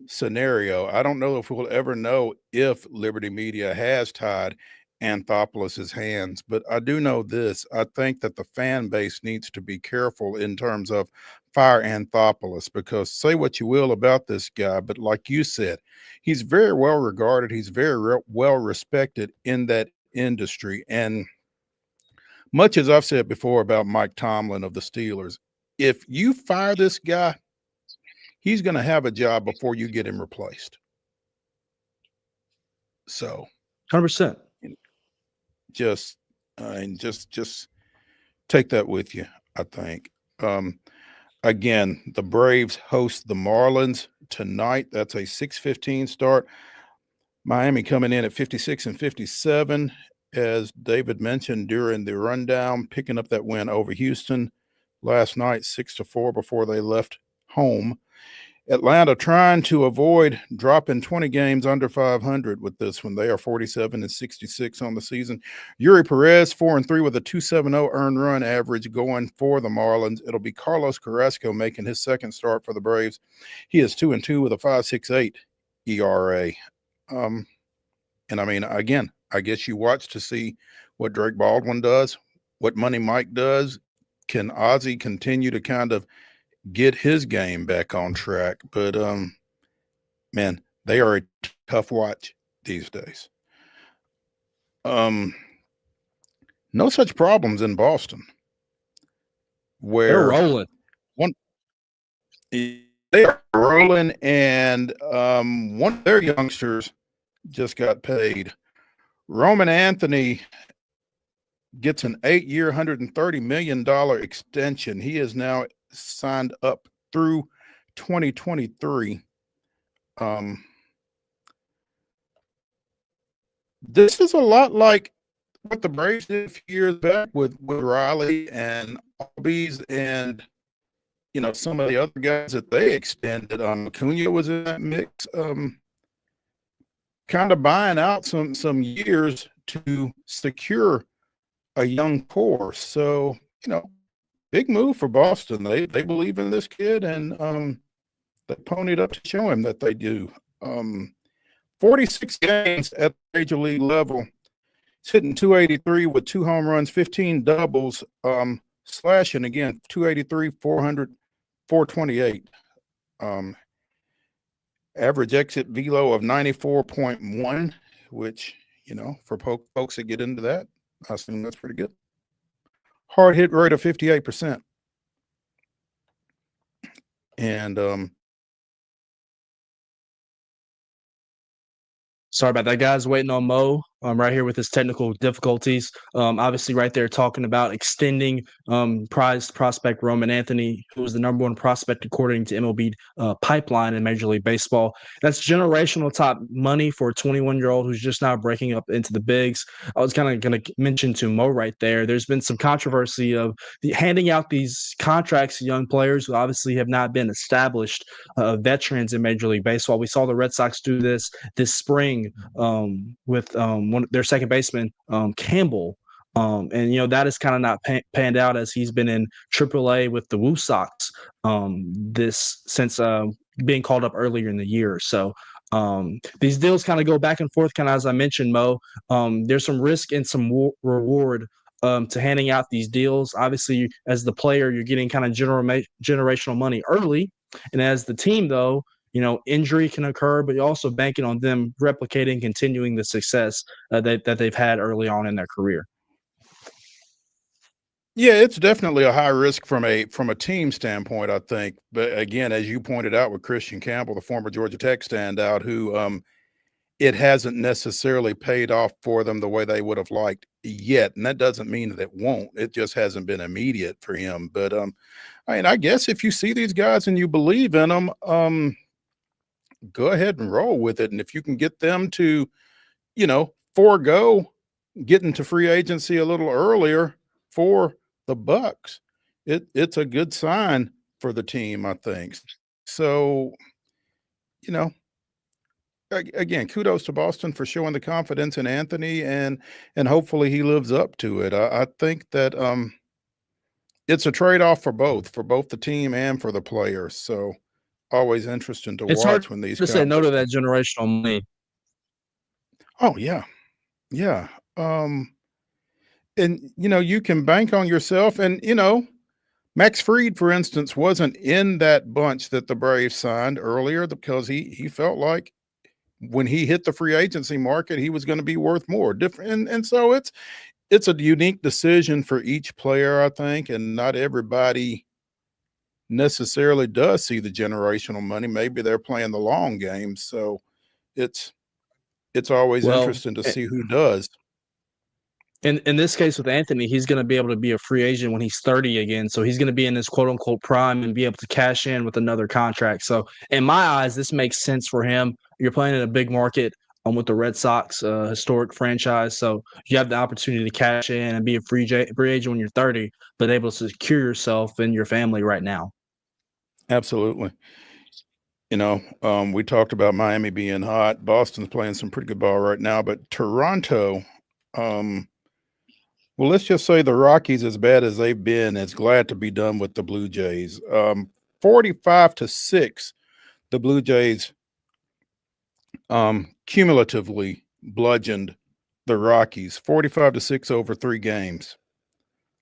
scenario. I don't know if we'll ever know if Liberty Media has tied Anthopoulos' hands, but I do know this. I think that the fan base needs to be careful in terms of fire Anthopoulos, because say what you will about this guy, but like you said, he's very well regarded. He's very well respected in that industry. And much as I've said before about Mike Tomlin of the Steelers, if you fire this guy, he's going to have a job before you get him replaced. So 100%. Just take that with you, I think. Again, the Braves host the Marlins tonight. That's a 6:15 start. Miami coming in at 56 and 57, as David mentioned during the rundown, picking up that win over Houston last night, 6-4 before they left home. Atlanta trying to avoid dropping 20 games under 500 with this one. They are 47 and 66 on the season. Yuri Perez 4-3 with a 2.70 earned run average going for the Marlins. It'll be Carlos Carrasco making his second start for the Braves. He is 2-2 with a 5.68 ERA. And I mean, again, I guess you watch to see what Drake Baldwin does, what Money Mike does. Can Ozzie continue to kind of get his game back on track? But man, they are a tough watch these days. No such problems in Boston, where They're rolling. They are rolling, and one of their youngsters just got paid. Roman Anthony gets an 8-year, $130 million extension. He is now signed up through 2023. This is a lot like what the Braves did a few years back with Riley and Albies and, you know, some of the other guys that they extended. Acuna was in that mix. Kind of buying out some years to secure a young core. So, you know, big move for Boston. They believe in this kid, and they ponied up to show him that they do. 46 games at the major league level. He's hitting 283 with 2 home runs, 15 doubles, slashing again, 283, 400, 428. Average exit velo of 94.1, which, you know, for folks that get into that, I assume that's pretty good. Hard hit rate of 58%. And sorry about that, guys. Waiting on Mo right here with his technical difficulties. Obviously, right there talking about extending prized prospect Roman Anthony, who was the #1 prospect according to MLB Pipeline in Major League Baseball. That's generational top money for a 21-year-old who's just now breaking up into the bigs. I was kind of going to mention to Mo right there, there's been some controversy of handing out these contracts to young players who obviously have not been established veterans in Major League Baseball. We saw the Red Sox do this spring with their second baseman, Campbell. And, you know, that is kind of not panned out, as he's been in AAA with the Woo Sox since being called up earlier in the year. So these deals kind of go back and forth, kind of as I mentioned, Mo. There's some risk and some reward to handing out these deals. Obviously, as the player, you're getting kind of generational money early. And as the team, though, you know, injury can occur, but you're also banking on them replicating, continuing the success that they've had early on in their career. yeah, it's definitely a high risk from a team standpoint, I think. But again, as you pointed out with Christian Campbell, the former Georgia Tech standout, who it hasn't necessarily paid off for them the way they would have liked yet. And that doesn't mean that it won't. It just hasn't been immediate for him. But I mean, I guess if you see these guys and you believe in them, go ahead and roll with it. And if you can get them to, you know, forego getting to free agency a little earlier for the Bucks, it's a good sign for the team, I think. So, you know, again, kudos to Boston for showing the confidence in Anthony, and hopefully he lives up to it. I think that it's a trade-off for both the team and for the players. So always interesting to It's watch hard when these to say no to that generational money. Oh yeah. And you know, you can bank on yourself, and you know, Max Fried, for instance, wasn't in that bunch that the Braves signed earlier because he felt like when he hit the free agency market, he was going to be worth more. Different, and so it's a unique decision for each player, I think, and not everybody necessarily does see the generational money. Maybe they're playing the long game, so it's always interesting to see who does. In this case with Anthony, he's going to be able to be a free agent when he's 30 again. So he's going to be in his quote unquote prime and be able to cash in with another contract. So in my eyes, this makes sense for him. You're playing in a big market with the Red Sox, historic franchise. So you have the opportunity to cash in and be a free agent when you're 30, but able to secure yourself and your family right now. Absolutely. You know, we talked about Miami being hot. Boston's playing some pretty good ball right now, but Toronto, well, let's just say the Rockies, as bad as they've been, is glad to be done with the Blue Jays. 45-6, the Blue Jays cumulatively bludgeoned the Rockies. 45-6 over 3 games.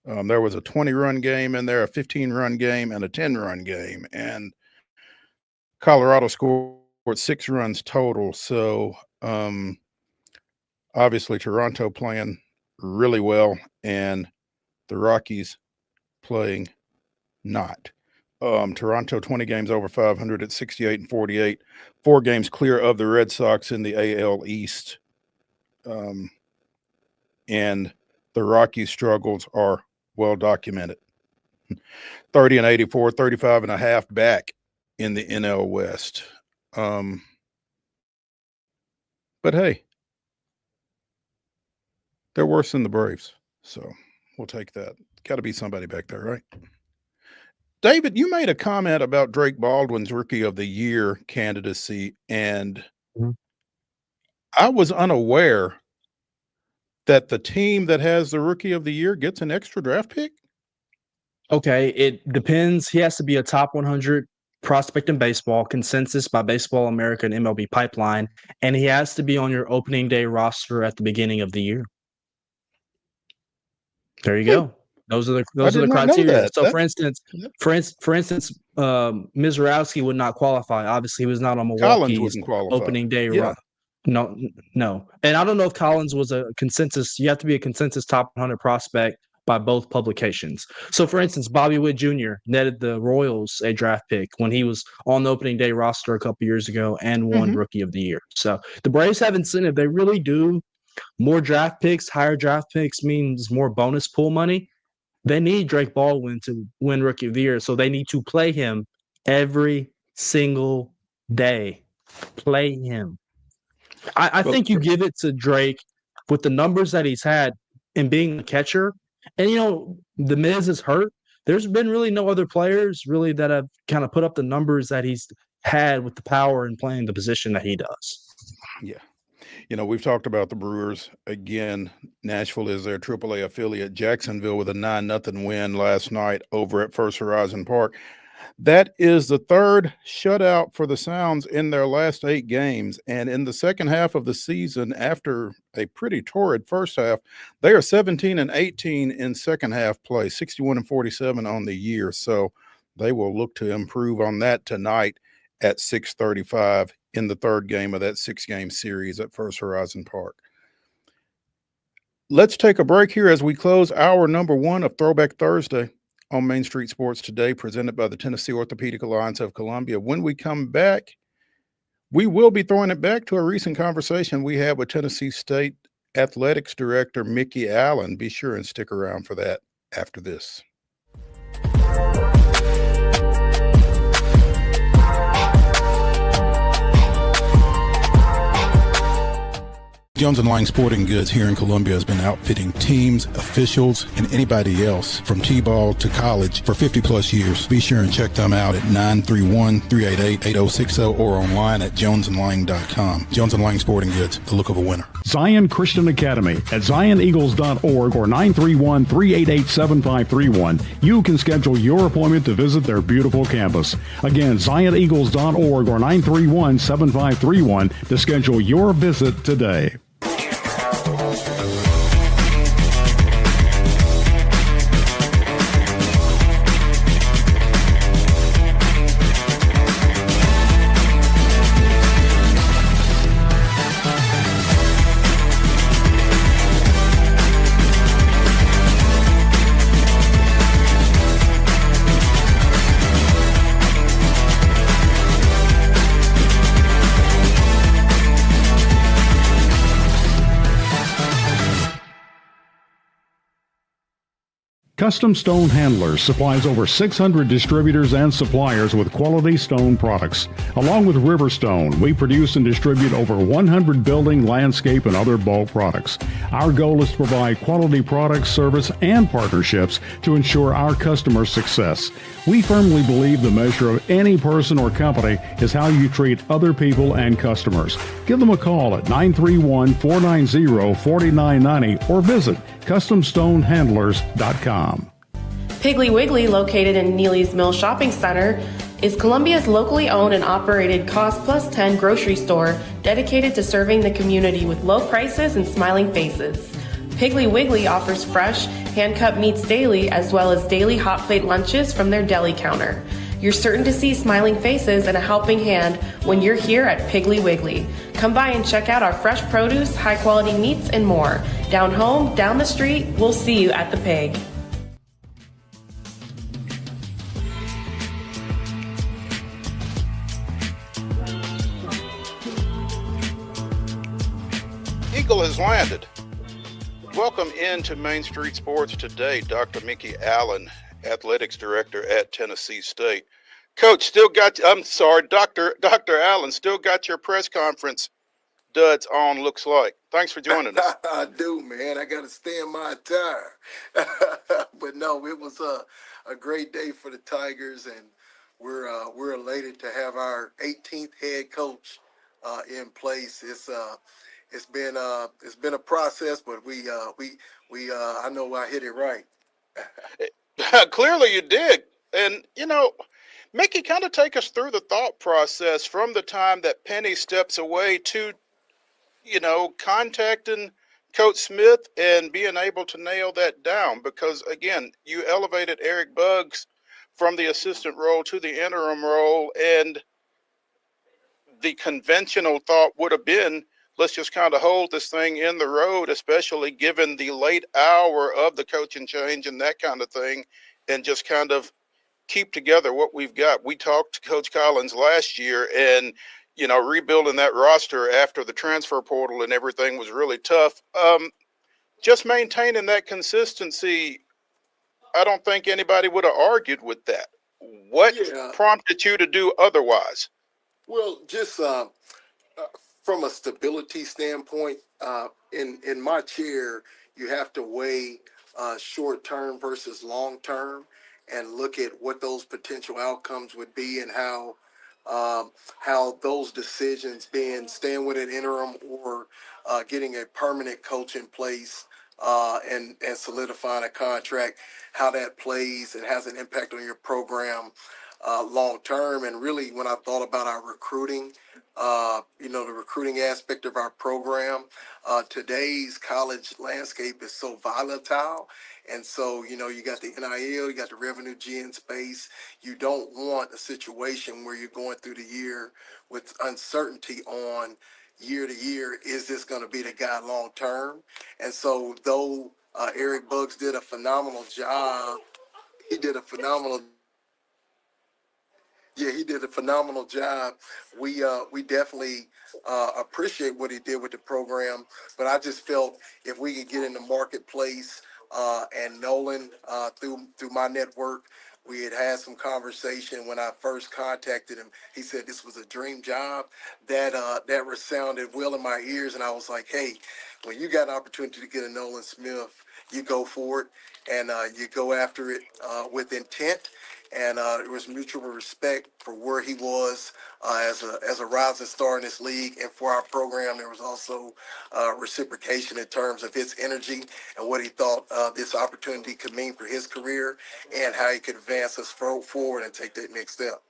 There was a 20-run game in there, a 15-run game, and a 10-run game. And Colorado scored 6 runs total. So obviously Toronto playing really well, and the Rockies playing not. Toronto 20 games over 500 at 68-48, 4 games clear of the Red Sox in the AL East. And the Rockies' struggles are well documented. 30-84, 35.5 back in the NL West. But hey, they're worse than the Braves, so we'll take that. Got to be somebody back there, right? David, you made a comment about Drake Baldwin's Rookie of the Year candidacy, and I was unaware that the team that has the Rookie of the Year gets an extra draft pick. Okay, it depends. He has to be a top 100 prospect in baseball, consensus by Baseball America and MLB Pipeline, and he has to be on your opening day roster at the beginning of the year. There you go. Those are the criteria. So, for instance, Mizrowski would not qualify. Obviously, he was not on Milwaukee's opening day. Yeah. No. And I don't know if Collins was a consensus. You have to be a consensus top 100 prospect by both publications. So, for instance, Bobby Witt Jr. netted the Royals a draft pick when he was on the opening day roster a couple years ago and won Rookie of the Year. So, the Braves have incentive. They really do. More draft picks, higher draft picks means more bonus pool money. They need Drake Baldwin to win Rookie of the Year, so they need to play him every single day. Play him. I think you give it to Drake with the numbers that he's had and being a catcher. And, you know, the Miz is hurt. There's been really no other players really that have kind of put up the numbers that he's had with the power and playing the position that he does. Yeah. You know, we've talked about the Brewers again. Nashville is their AAA affiliate. Jacksonville with a 9-0 win last night over at First Horizon Park. That is the 3rd shutout for the Sounds in their last 8 games. And in the second half of the season, after a pretty torrid first half, they are 17-18 in second half play, 61-47 on the year. So they will look to improve on that tonight at 6:35 in the 3rd game of that 6-game series at First Horizon Park. Let's take a break here as we close hour number 1 of Throwback Thursday on Main Street Sports Today, presented by the Tennessee Orthopedic Alliance of Columbia. When we come back, we will be throwing it back to a recent conversation we had with Tennessee State Athletics Director MIKKI Allen. Be sure and stick around for that after this. Jones & Lang Sporting Goods here in Columbia has been outfitting teams, officials, and anybody else from T-ball to college for 50-plus years. Be sure and check them out at 931-388-8060 or online at jonesandlang.com. Jones & Lang Sporting Goods, the look of a winner. Zion Christian Academy at zioneagles.org or 931-388-7531. You can schedule your appointment to visit their beautiful campus. Again, zioneagles.org or 931-7531 to schedule your visit today. Custom Stone Handlers supplies over 600 distributors and suppliers with quality stone products. Along with Riverstone, we produce and distribute over 100 building, landscape, and other bulk products. Our goal is to provide quality products, service, and partnerships to ensure our customers' success. We firmly believe the measure of any person or company is how you treat other people and customers. Give them a call at 931-490-4990 or visit CustomStoneHandlers.com. Piggly Wiggly, located in Neely's Mill Shopping Center, is Columbia's locally owned and operated Cost Plus 10 grocery store dedicated to serving the community with low prices and smiling faces. Piggly Wiggly offers fresh, hand-cut meats daily as well as daily hot plate lunches from their deli counter. You're certain to see smiling faces and a helping hand when you're here at Piggly Wiggly. Come by and check out our fresh produce, high-quality meats, and more. Down home, down the street, we'll see you at the Pig. Eagle has landed. Welcome into Main Street Sports today, Dr. MIKKI Allen, Athletics Director at Tennessee State. Coach, Dr. Allen, still got your press conference duds on, looks like. Thanks for joining us. I do, man. I got to stay in my attire. But no, it was a great day for the Tigers, and we're elated to have our 18th head coach in place. It's been a process, but I know I hit it right. Clearly you did. And, Mickey, kind of take us through the thought process from the time that Penny steps away to, contacting Coach Smith and being able to nail that down. Because, again, you elevated Eric Buggs from the assistant role to the interim role, and the conventional thought would have been, let's just kind of hold this thing in the road, especially given the late hour of the coaching change and that kind of thing, and just kind of keep together what we've got. We talked to Coach Collins last year, and, rebuilding that roster after the transfer portal and everything was really tough. Just maintaining that consistency, I don't think anybody would have argued with that. What prompted you to do otherwise? Well, just from a stability standpoint, in my chair, you have to weigh short term versus long term, and look at what those potential outcomes would be, and how those decisions, being staying with an interim or getting a permanent coach in place and solidifying a contract, how that plays and has an impact on your program long term. And really, when I thought about our recruiting, the recruiting aspect of our program, today's college landscape is so volatile. And so, you got the NIL, you got the revenue gen space. You don't want a situation where you're going through the year with uncertainty on year to year. Is this going to be the guy long term? And so, though Eric Buggs did a phenomenal job, he did a phenomenal job. We definitely appreciate what he did with the program, but I just felt if we could get in the marketplace, and Nolan, through my network, we had some conversation when I first contacted him. He said this was a dream job. That resounded well in my ears, and I was like, hey, when you got an opportunity to get a Nolan Smith, you go for it, and you go after it with intent. And there was mutual respect for where he was as a rising star in this league, and for our program, there was also reciprocation in terms of his energy and what he thought this opportunity could mean for his career, and how he could advance us forward and take that next step.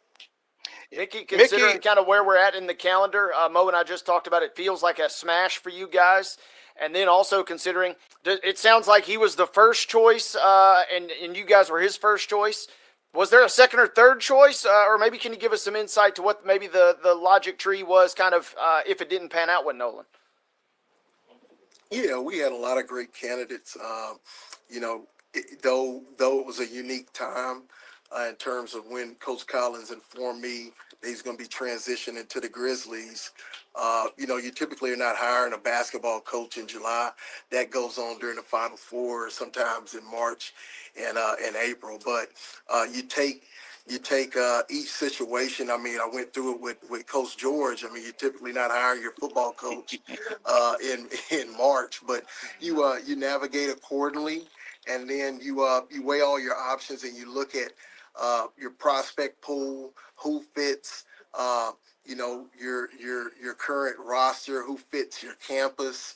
Mickey, considering kind of where we're at in the calendar, Mo and I just talked about it, feels like a smash for you guys. And then also considering, it sounds like he was the first choice, and you guys were his first choice. Was there a second or third choice, or maybe can you give us some insight to what maybe the logic tree was, kind of if it didn't pan out with Nolan? Yeah, we had a lot of great candidates. Though it was a unique time, in terms of when Coach Collins informed me that he's going to be transitioning to the Grizzlies. You typically are not hiring a basketball coach in July. That goes on during the Final Four, sometimes in March and April. But you take each situation. I mean, I went through it with Coach George. I mean, you're typically not hiring your football coach in March, but you navigate accordingly, and then you weigh all your options and you look at your prospect pool, who fits, your current roster, who fits your campus.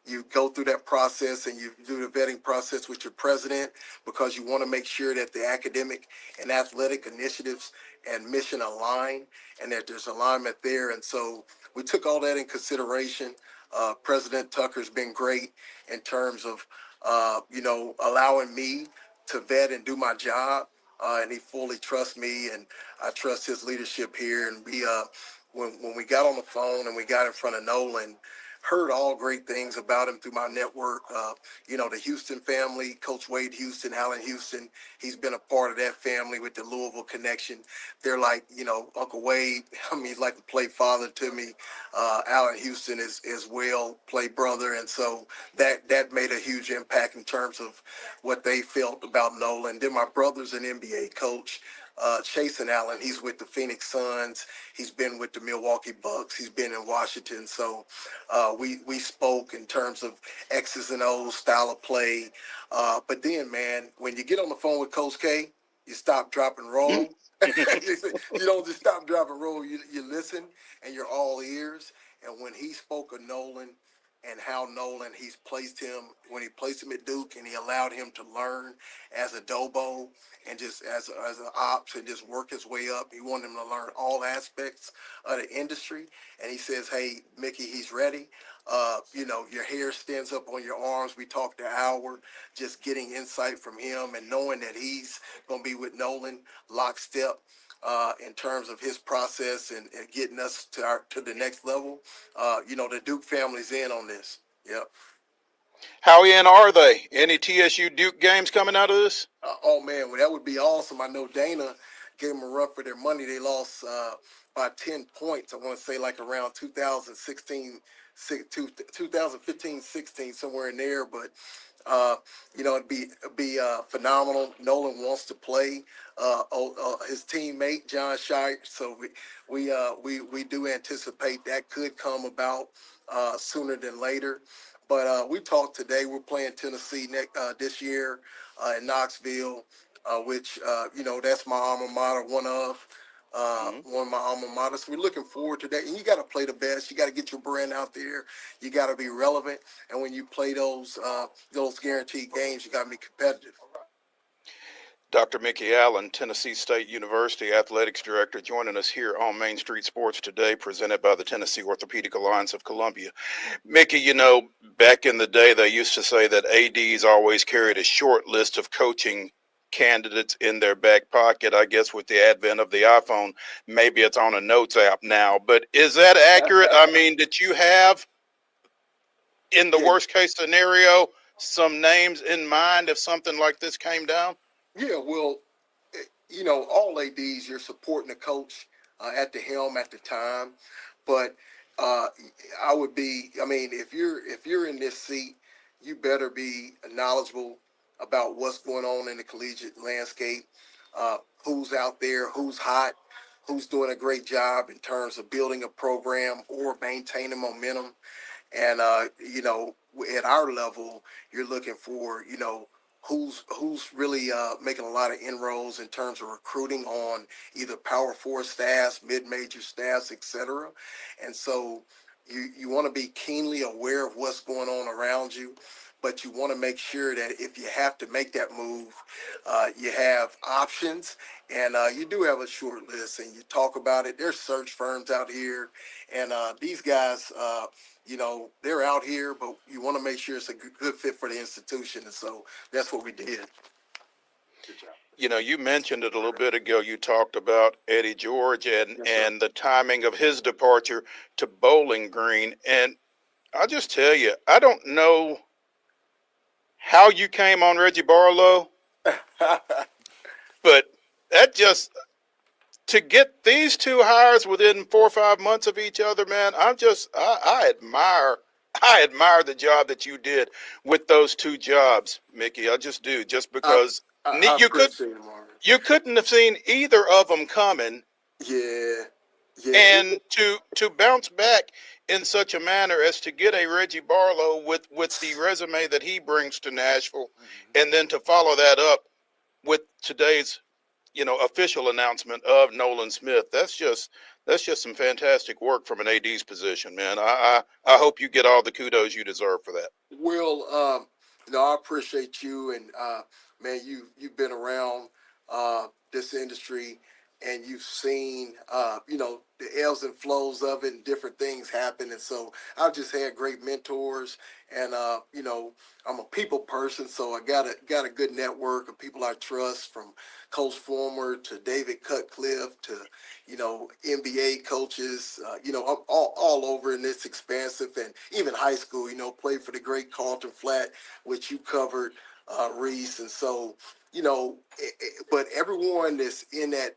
You go through that process and you do the vetting process with your president because you want to make sure that the academic and athletic initiatives and mission align and that there's alignment there. And so we took all that in consideration. President Tucker's been great in terms of, allowing me to vet and do my job. And he fully trusts me, and I trust his leadership here. And when we got on the phone and we got in front of Nolan, heard all great things about him through my network. The Houston family, Coach Wade Houston, Allen Houston, he's been a part of that family with the Louisville connection. They're like, Uncle Wade, he's like a play father to me. Allen Houston is well, play brother. And so that made a huge impact in terms of what they felt about Nolan. Then my brother's an NBA coach. Chasen Allen, he's with the Phoenix Suns. He's been with the Milwaukee Bucks. He's been in Washington. So we spoke in terms of X's and O's, style of play. But then, man, when you get on the phone with Coach K, you stop, drop, and roll. You don't just stop, drop, and roll. You listen, and you're all ears. And when he spoke of Nolan and how Nolan, he's placed him, when he placed him at Duke and he allowed him to learn as a Dobo and just as an ops and just work his way up. He wanted him to learn all aspects of the industry. And he says, hey, Mickey, he's ready. Your hair stands up on your arms. We talked an hour, just getting insight from him and knowing that he's going to be with Nolan lockstep in terms of his process and getting us to the next level. The Duke family's in on this. Yep. How in are they? Any TSU Duke games coming out of this? Oh, man, well, that would be awesome. I know Dana gave them a run for their money. They lost by 10 points. I want to say like around 2015, 16, somewhere in there. But, it'd be phenomenal. Nolan wants to play his teammate, John Shire. So we do anticipate that could come about sooner than later. But we talked today. We're playing Tennessee this year in Knoxville, which, that's my alma mater, one of my alma maters. We're looking forward to that. And you got to play the best. You got to get your brand out there. You got to be relevant. And when you play those guaranteed games, you got to be competitive. Dr. Mickey Allen, Tennessee State University Athletics Director, joining us here on Main Street Sports today, presented by the Tennessee Orthopedic Alliance of Columbia. Mickey, back in the day, they used to say that ADs always carried a short list of coaching candidates in their back pocket. I guess with the advent of the iPhone, maybe it's on a notes app now. But is that accurate? I mean, did you have, in the worst case scenario, some names in mind if something like this came down? Yeah, well, all ADs, you're supporting the coach at the helm at the time. But if you're in this seat, you better be knowledgeable about what's going on in the collegiate landscape, who's out there, who's hot, who's doing a great job in terms of building a program or maintaining momentum. And, at our level, you're looking for, who's really making a lot of inroads in terms of recruiting on either Power 4 staffs, mid-major staffs, et cetera. And so you want to be keenly aware of what's going on around you, but you want to make sure that if you have to make that move, you have options, and you do have a short list, and you talk about it. There's search firms out here, and these guys, they're out here, but you want to make sure it's a good fit for the institution, and so that's what we did. Good job. You mentioned it a little bit ago. You talked about Eddie George and the timing of his departure to Bowling Green. And I'll just tell you, I don't know how you came on Reggie Barlow, but that just to get these two hires within 4 or 5 months of each other, man, I admire the job that you did with those two jobs, Mickey. I just do, just because I appreciate it, Marvin. you couldn't have seen either of them coming, Yeah. and to bounce back in such a manner as to get a Reggie Barlow with the resume that he brings to Nashville, and then to follow that up with today's official announcement of Nolan Smith. That's just some fantastic work from an AD's position, man. I hope you get all the kudos you deserve for that. Well, I appreciate you, and man, you've been around this industry, and you've seen the ebbs and flows of it, and different things happen. And so I've just had great mentors, and I'm a people person, so I got a good network of people I trust, from Coach Former to David Cutcliffe to NBA coaches. I'm all over, and it's expansive, and even high school. Played for the great Carlton Flat, which you covered, Reese, and so. But everyone that's in that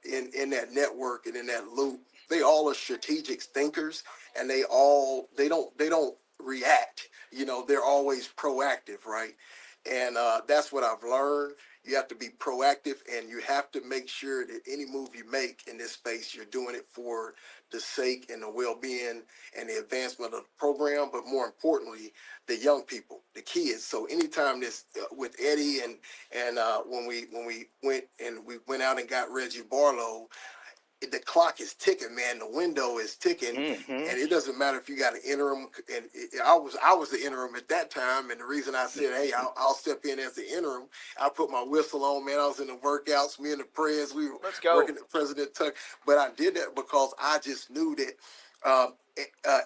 network and in that loop, they all are strategic thinkers, and they don't react. They're always proactive, right? And that's what I've learned. You have to be proactive, and you have to make sure that any move you make in this space, you're doing it for the sake and the well-being and the advancement of the program, but more importantly, the young people, the kids. So anytime this with Eddie and when we went out and got Reggie Barlow, the clock is ticking, man. The window is ticking, and it doesn't matter if you got an interim. And I was the interim at that time, and the reason I said, hey, I'll step in as the interim, I put my whistle on, man. I was in the workouts, me and the press, we were working at President Tuck, but I did that because I just knew that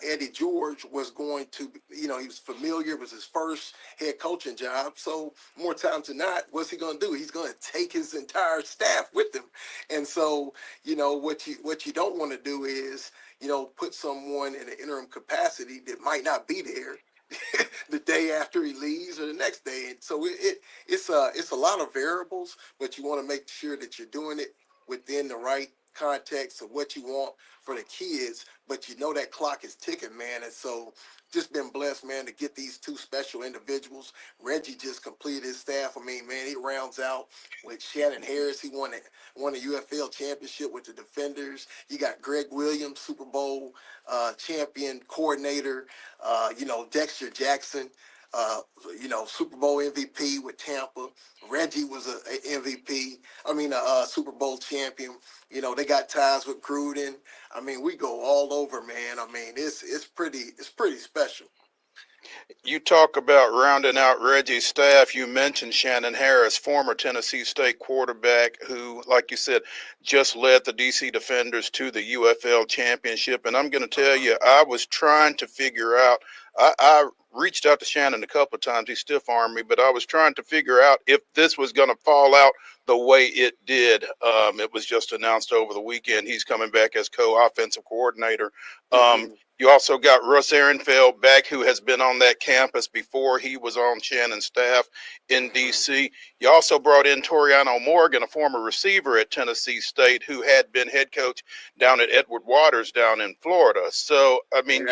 Eddie George was going to, he was familiar. It was his first head coaching job. So more times than not, what's he going to do? He's going to take his entire staff with him. And so, what you don't want to do is, put someone in an interim capacity that might not be there the day after he leaves or the next day. And so it's a lot of variables, but you want to make sure that you're doing it within the right context of what you want for the kids, but that clock is ticking, man. And so just been blessed, man, to get these two special individuals. Reggie just completed his staff. I mean, man, he rounds out with Shannon Harris. He won the UFL championship with the Defenders. You got Greg Williams, Super Bowl champion coordinator. Dexter Jackson, Super Bowl MVP with Tampa. Reggie was a MVP. A Super Bowl champion. They got ties with Gruden. I mean, we go all over, man. I mean, it's pretty special. You talk about rounding out Reggie's staff. You mentioned Shannon Harris, former Tennessee State quarterback, who, like you said, just led the DC Defenders to the UFL championship. And I'm going to tell you, I was trying to figure out, I reached out to Shannon a couple of times. He stiff-armed me, but I was trying to figure out if this was going to fall out the way it did. It was just announced over the weekend. He's coming back as co-offensive coordinator. You also got Russ Ehrenfeld back, who has been on that campus before. He was on Shannon's staff in D.C. You also brought in Toriano Morgan, a former receiver at Tennessee State, who had been head coach down at Edward Waters down in Florida. So, I mean,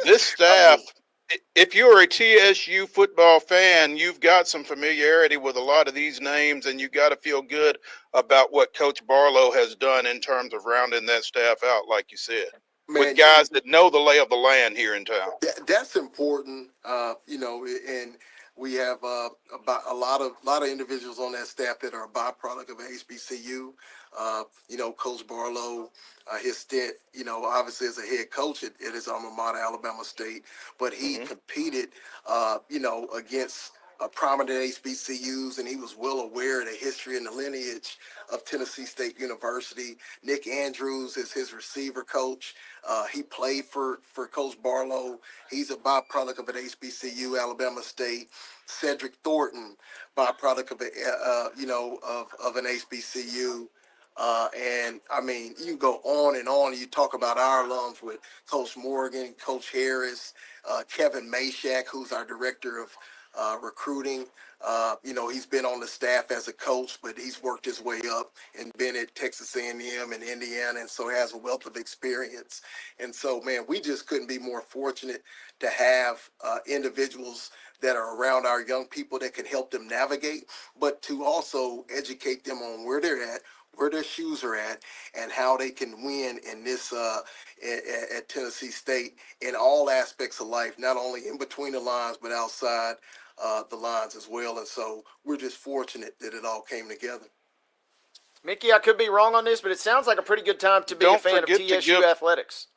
this staff, if you're a TSU football fan, you've got some familiarity with a lot of these names, and you got to feel good about what Coach Barlow has done in terms of rounding that staff out, like you said, with guys that know the lay of the land here in town. That's important, and we have about a lot of individuals on that staff that are a byproduct of HBCU. Coach Barlow, his stint, obviously as a head coach at his alma mater, Alabama State, but he competed, against prominent HBCUs, and he was well aware of the history and the lineage of Tennessee State University. Nick Andrews is his receiver coach. He played for Coach Barlow. He's a byproduct of an HBCU, Alabama State. Cedric Thornton, byproduct of of an HBCU. And I mean, you go on and on. And you talk about our alums with Coach Morgan, Coach Harris, Kevin Mashak, who's our director of recruiting. He's been on the staff as a coach, but he's worked his way up and been at Texas A&M and Indiana, and so has a wealth of experience. And so, man, we just couldn't be more fortunate to have individuals that are around our young people that can help them navigate, but to also educate them on where they're at, where their shoes are at, and how they can win in this at Tennessee State in all aspects of life, not only in between the lines, but outside the lines as well. And so we're just fortunate that it all came together. Mickey, I could be wrong on this, but it sounds like a pretty good time to be a fan of TSU athletics.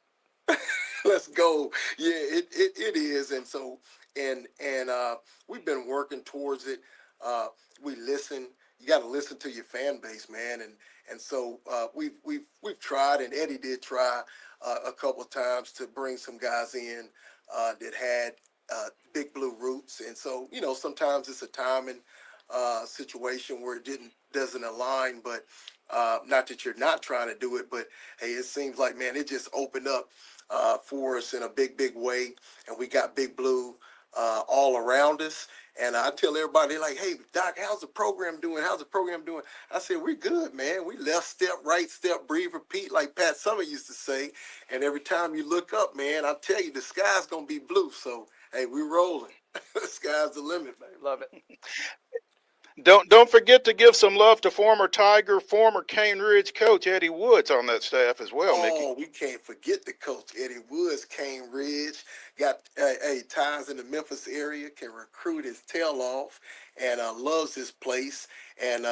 Let's go. Yeah, it is. And so, and we've been working towards it. We listen. You got to listen to your fan base, man. And so we've tried, and Eddie did try a couple of times to bring some guys in that had Big Blue roots. And so, sometimes it's a timing situation where it doesn't align, but not that you're not trying to do it, but hey, it seems like, man, it just opened up for us in a big way, and we got Big Blue all around us. And I tell everybody, like, hey, Doc, how's the program doing? How's the program doing? I said, we're good, man. We left step, right step, breathe, repeat, like Pat Summer used to say. And every time you look up, man, I tell you, the sky's going to be blue. So, hey, we're rolling. The sky's the limit, man. Love it. Don't forget to give some love to former Tiger, former Cane Ridge coach Eddie Woods on that staff as well, Mickey. Oh, we can't forget the coach Eddie Woods, Cane Ridge, got ties in the Memphis area, can recruit his tail off, and loves his place. And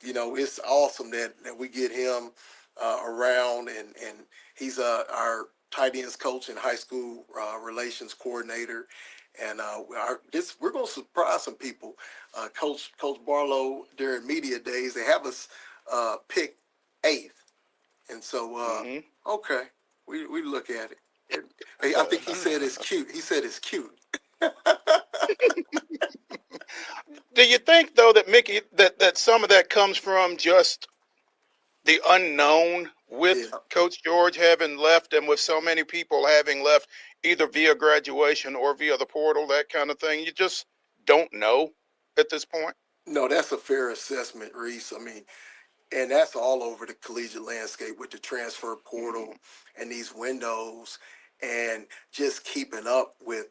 it's awesome that we get him around, and he's our tight ends coach and high school relations coordinator. And we're going to surprise some people. Coach Barlow, during media days, they have us pick 8th. And so, okay, we look at it. I think he said it's cute. He said it's cute. Do you think, though, that Mickey, that some of that comes from just the unknown with Coach George having left, and with so many people having left either via graduation or via the portal, that kind of thing? You just don't know at this point? No, that's a fair assessment, Reese. I mean, and that's all over the collegiate landscape with the transfer portal and these windows, and just keeping up with,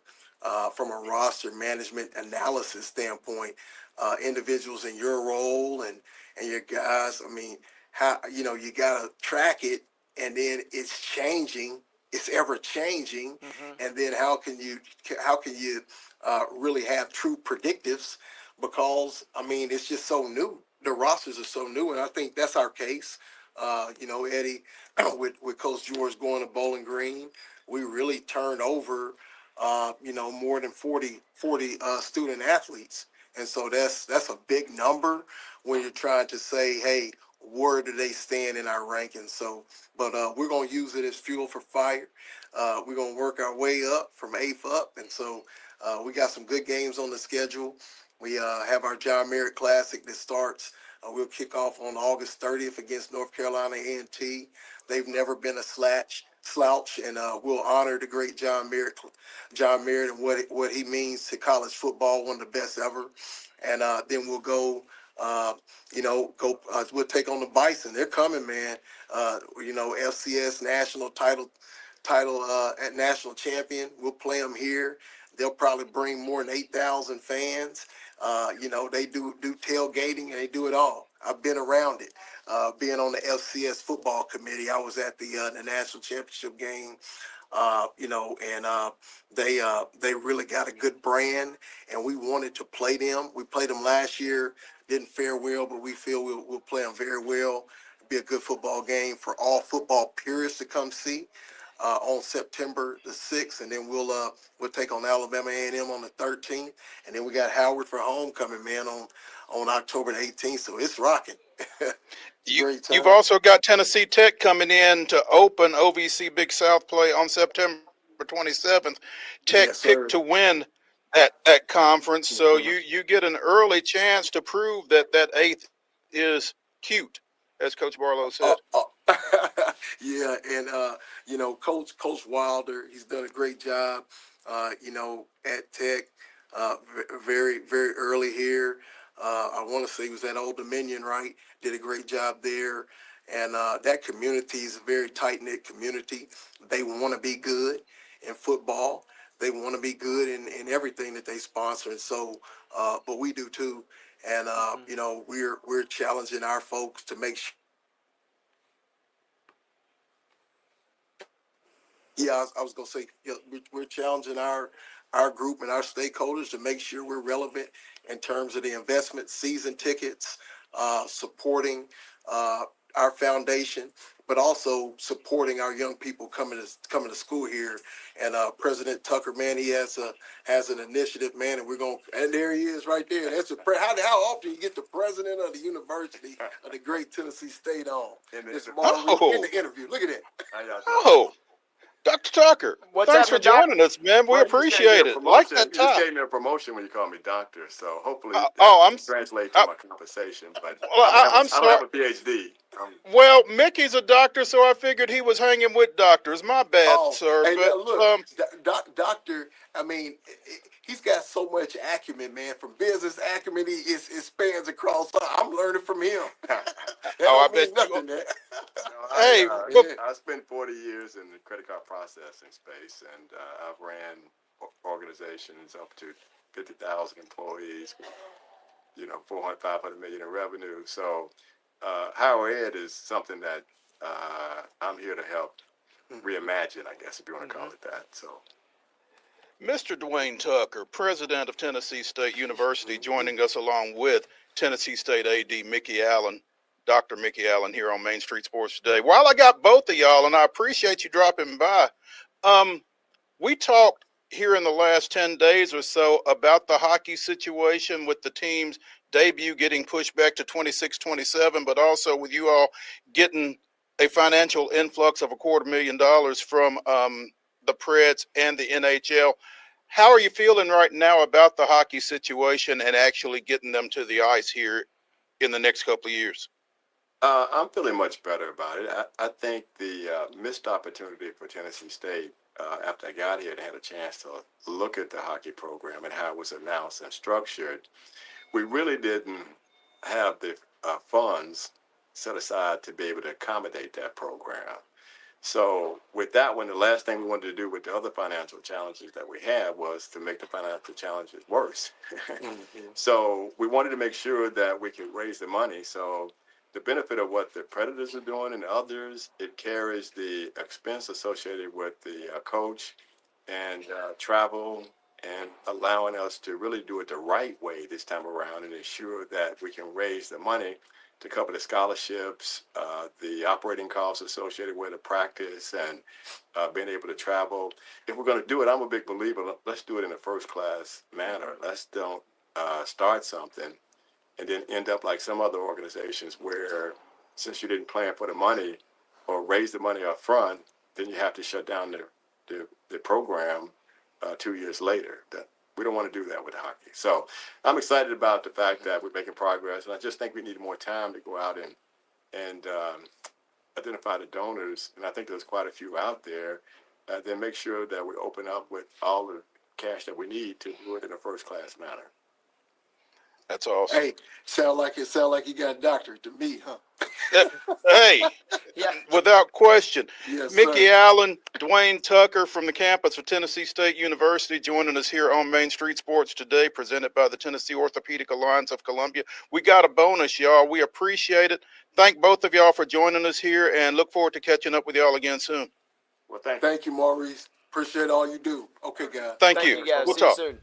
from a roster management analysis standpoint, individuals in your role and your guys. I mean, how you got to track it, and then it's changing. It's ever changing, and then how can you really have true predictives? Because I mean, it's just so new. The rosters are so new, and I think that's our case. Eddie, with Coach George going to Bowling Green, we really turned over, more than 40 student athletes. And so that's a big number when you're trying to say, hey, where do they stand in our rankings? So, but we're going to use it as fuel for fire. We're going to work our way up from 8th up. And so we got some good games on the schedule. We have our John Merritt Classic that starts. We'll kick off on August 30th against North Carolina A&T. They've never been a slouch, and we'll honor the great John Merritt and what he means to college football, one of the best ever. And then we'll go. We'll take on the Bison. They're coming, man. FCS national title at national champion. We'll play them here. They'll probably bring more than 8,000 fans. They do tailgating, and they do it all. I've been around it. Being on the FCS football committee, I was at the national championship game. They really got a good brand, and we wanted to play them. We played them last year, didn't fare well, but we feel we'll play them very well. It'll be a good football game for all football purists to come see on September the 6th, and then we'll take on Alabama A&M on the 13th, and then we got Howard for homecoming, man, on October the 18th. So it's rocking. You've also got Tennessee Tech coming in to open OVC Big South play on September 27th. Tech picked to win that conference, so you get an early chance to prove that 8th is cute, as Coach Barlow said. Yeah, and Coach Wilder, he's done a great job, at Tech. very, very early here. I want to say he was at Old Dominion, right? Did a great job there. And that community is a very tight-knit community. They want to be good in football. They want to be good in everything that they sponsor. And so, but we do too. And, you know, we're challenging our folks to make sure. Yeah, I was going to say, you know, we're challenging our group and our stakeholders to make sure we're relevant in terms of the investment, season tickets, supporting our foundation, but also supporting our young people coming to school here. And President Tucker, man, he has an initiative, man, and there he is right there. That's how often you get the president of the University of the great Tennessee State on? It's in the interview. Look at that. Oh, Dr. Tucker, thanks for joining us, man. We appreciate it. Like that You just top. gave me a promotion when you called me doctor, so hopefully I'm translate to my conversation. But I'm I sorry. don't have a PhD. Well, Mickey's a doctor, so I figured he was hanging with doctors. My bad, sir. Hey, But look, doctor, I mean, he's got so much acumen, man. From business acumen, it spans across. I'm learning from him. I bet nothing, man. Hey, I spent 40 years in the credit card processing space, and I've ran organizations up to 50,000 employees, you know, 400, 500 million in revenue. So higher ed is something that I'm here to help reimagine, I guess, if you want to call it that. So, Mr. Dwayne Tucker, president of Tennessee State University, joining us along with Tennessee State AD MIKKI Allen, Dr. MIKKI Allen here on Main Street Sports Today. While I got both of y'all, and I appreciate you dropping by, we talked here in the last 10 days or so about the hockey situation with the team's debut getting pushed back to 26-27, but also with you all getting a financial influx of $250,000 from the Preds and the NHL. How are you feeling right now about the hockey situation and actually getting them to the ice here in the next couple of years? I'm feeling much better about it. I think the missed opportunity for Tennessee State after I got here and had a chance to look at the hockey program and how it was announced and structured, we really didn't have the funds set aside to be able to accommodate that program. So with that one, the last thing we wanted to do with the other financial challenges that we had was to make the financial challenges worse. So we wanted to make sure that we could raise the money. So the benefit of what the Predators are doing and others, it carries the expense associated with the coach and travel and allowing us to really do it the right way this time around and ensure that we can raise the money to cover the scholarships, the operating costs associated with the practice, and being able to travel. If we're going to do it, I'm a big believer, let's do it in a first-class manner. Let's don't start something and then end up like some other organizations where since you didn't plan for the money or raise the money up front, then you have to shut down the program 2 years later. We don't want to do that with hockey. So I'm excited about the fact that we're making progress, and I just think we need more time to go out and identify the donors, and I think there's quite a few out there, then make sure that we open up with all the cash that we need to do it in a first-class manner. That's awesome. Hey, sound like you got a doctorate to me, huh? Hey, without question. Yes, MIKKI sir. Allen, Dwayne Tucker from the campus of Tennessee State University joining us here on Main Street Sports Today, presented by the Tennessee Orthopedic Alliance of Columbia. We got a bonus, y'all. We appreciate it. Thank both of y'all for joining us here and look forward to catching up with y'all again soon. Well, thank you. Thank you, Maurice. Appreciate all you do. Okay, guys. Thank you. guys. We'll See you talk. soon.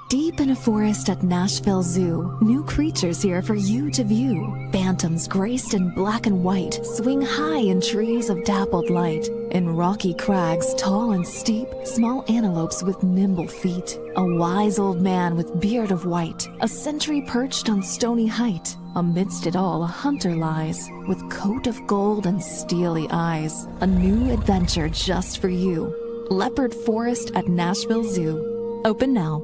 Deep in a forest at Nashville Zoo, new creatures here for you to view. Bantams graced in black and white swing high in trees of dappled light. In rocky crags, tall and steep, small antelopes with nimble feet. A wise old man with beard of white, a sentry perched on stony height. Amidst it all, a hunter lies, with coat of gold and steely eyes. A new adventure just for you. Leopard Forest at Nashville Zoo. Open now.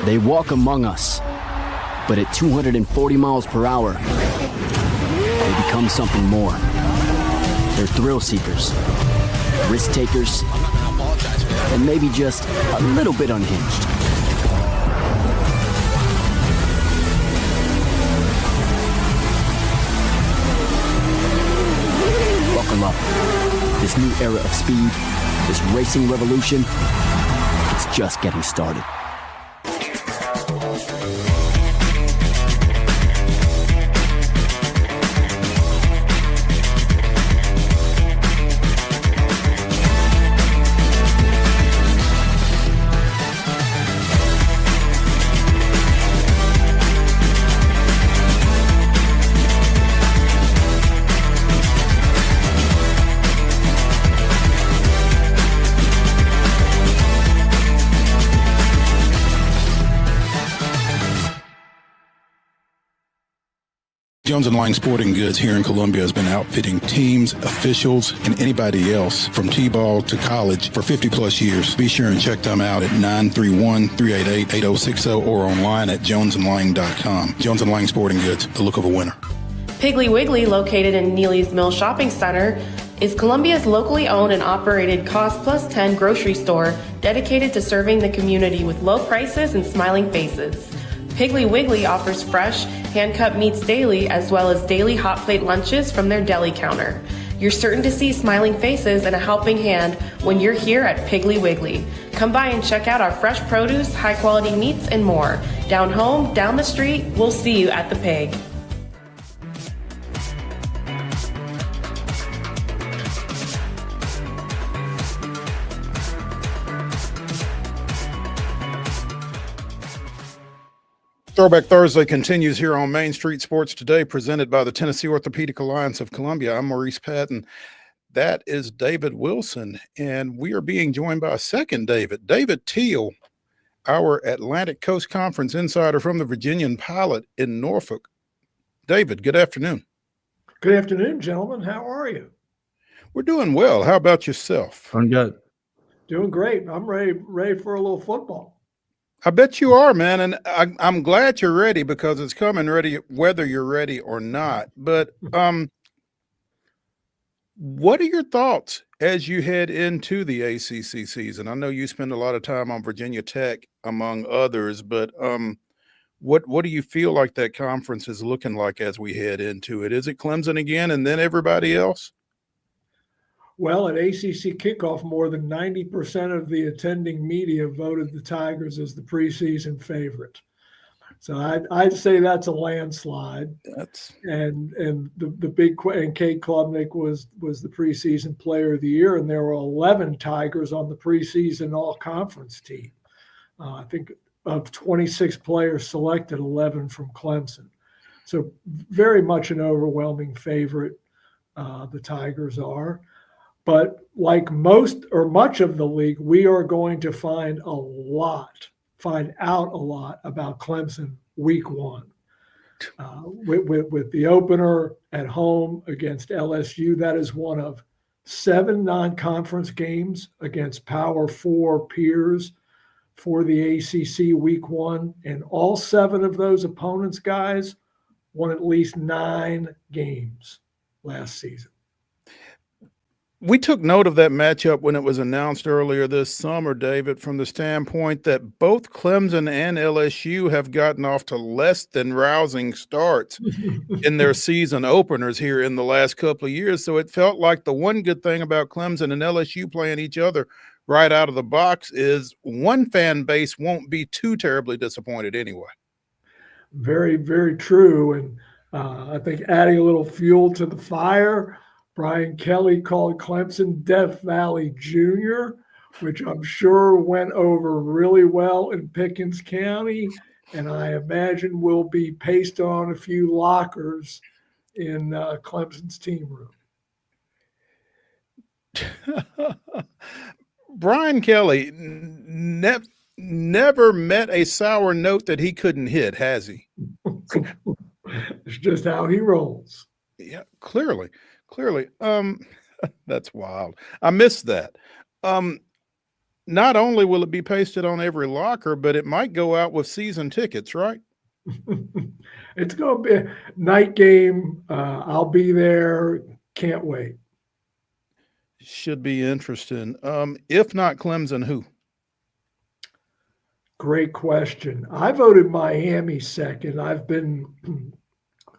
They walk among us, but at 240 miles per hour, they become something more. They're thrill seekers, risk takers, and maybe just a little bit unhinged. Buckle up. This new era of speed, this racing revolution, it's just getting started. Jones & Lang Sporting Goods here in Columbia has been outfitting teams, officials, and anybody else from T-ball to college for 50 plus years. Be sure and check them out at 931-388-8060 or online at jonesandlang.com. Jones & Lang Sporting Goods, the look of a winner. Piggly Wiggly, located in Neely's Mill Shopping Center, is Columbia's locally owned and operated Cost Plus 10 grocery store dedicated to serving the community with low prices and smiling faces. Piggly Wiggly offers fresh, hand-cut meats daily, as well as daily hot plate lunches from their deli counter. You're certain to see smiling faces and a helping hand when you're here at Piggly Wiggly. Come by and check out our fresh produce, high-quality meats, and more. Down home, down the street, we'll see you at the Pig. Throwback Thursday continues here on Main Street Sports Today, presented by the Tennessee Orthopedic Alliance of Columbia. I'm Maurice Patton. That is David Wilson, and we are being joined by a second David, David TEEL, our Atlantic Coast Conference insider from the Virginian Pilot in Norfolk. David, good afternoon. Good afternoon, gentlemen. How are you? We're doing well. How about yourself? I'm good. Doing great. I'm ready for a little football. I bet you are, man, and I'm glad you're ready because it's coming ready whether you're ready or not. But what are your thoughts as you head into the ACC season? I know you spend a lot of time on Virginia Tech, among others, but what do you feel like that conference is looking like as we head into it? Is it Clemson again and then everybody else? Well, at ACC kickoff, more than 90% of the attending media voted the Tigers as the preseason favorite. So I'd say that's a landslide. And the big and Kate Klubnik was the preseason player of the year, and there were 11 Tigers on the preseason all-conference team. I think of 26 players selected, 11 from Clemson. So very much an overwhelming favorite, the Tigers are. But like most or much of the league, we are going to find out a lot about Clemson week one. With the opener at home against LSU, that is one of 7 non-conference games against Power 4 peers for the ACC week one. And all 7 of those opponents, guys, won at least 9 games last season. We took note of that matchup when it was announced earlier this summer, David, from the standpoint that both Clemson and LSU have gotten off to less than rousing starts in their season openers here in the last couple of years. So it felt like the one good thing about Clemson and LSU playing each other right out of the box is one fan base won't be too terribly disappointed anyway. Very, very true. And I think adding a little fuel to the fire, Brian Kelly called Clemson Death Valley Junior, which I'm sure went over really well in Pickens County, and I imagine will be pasted on a few lockers in Clemson's team room. Brian Kelly never met a sour note that he couldn't hit, has he? It's just how he rolls. Yeah, clearly. That's wild. I missed that. Not only will it be pasted on every locker, but it might go out with season tickets, right? It's going to be a night game. I'll be there. Can't wait. Should be interesting. If not Clemson, who? Great question. I voted Miami second. I've been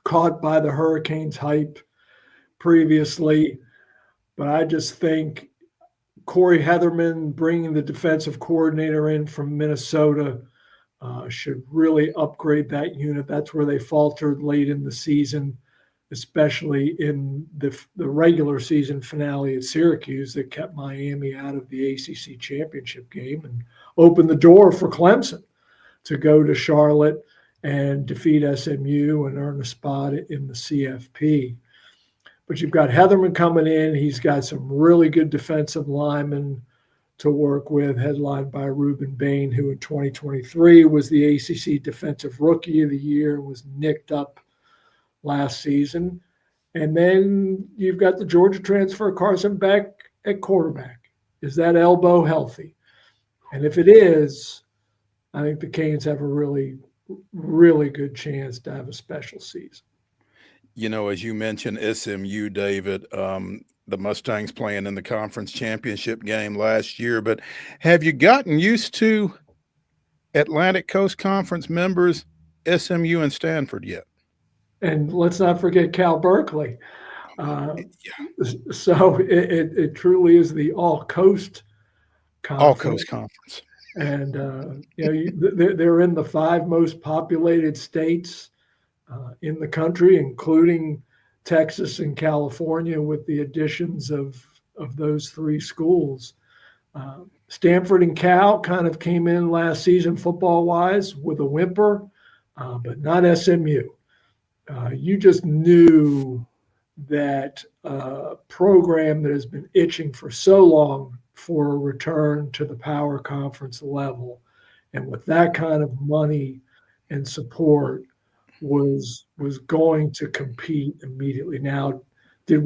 caught by the Hurricanes hype previously, but I just think Corey Heatherman bringing the defensive coordinator in from Minnesota should really upgrade that unit. That's where they faltered late in the season, especially in the regular season finale at Syracuse that kept Miami out of the ACC championship game and opened the door for Clemson to go to Charlotte and defeat SMU and earn a spot in the CFP. But you've got Heatherman coming in. He's got some really good defensive linemen to work with, headlined by Reuben Bain, who in 2023 was the ACC Defensive Rookie of the Year, was nicked up last season. And then you've got the Georgia transfer, Carson Beck, at quarterback. Is that elbow healthy? And if it is, I think the Canes have a really, really good chance to have a special season. You know, as you mentioned, SMU, David, the Mustangs playing in the conference championship game last year, but have you gotten used to Atlantic Coast Conference members, SMU and Stanford yet? And let's not forget Cal Berkeley. So it truly is the all-coast conference. All-coast conference. And, they're in the 5 most populated states in the country, including Texas and California, with the additions of those 3 schools. Stanford and Cal kind of came in last season football-wise with a whimper, but not SMU. You just knew that program that has been itching for so long for a return to the power conference level, and with that kind of money and support, was going to compete immediately. Now, did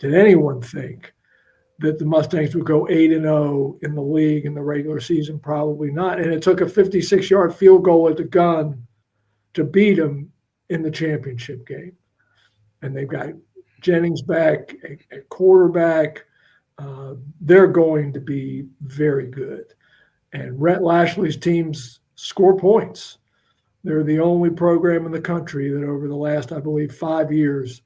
anyone think that the Mustangs would go 8-0 in the league in the regular season? Probably not. And it took a 56-yard field goal at the gun to beat them in the championship game. And they've got Jennings back at quarterback. They're going to be very good. And Rhett Lashley's teams score points. They're the only program in the country that over the last, I believe, 5 years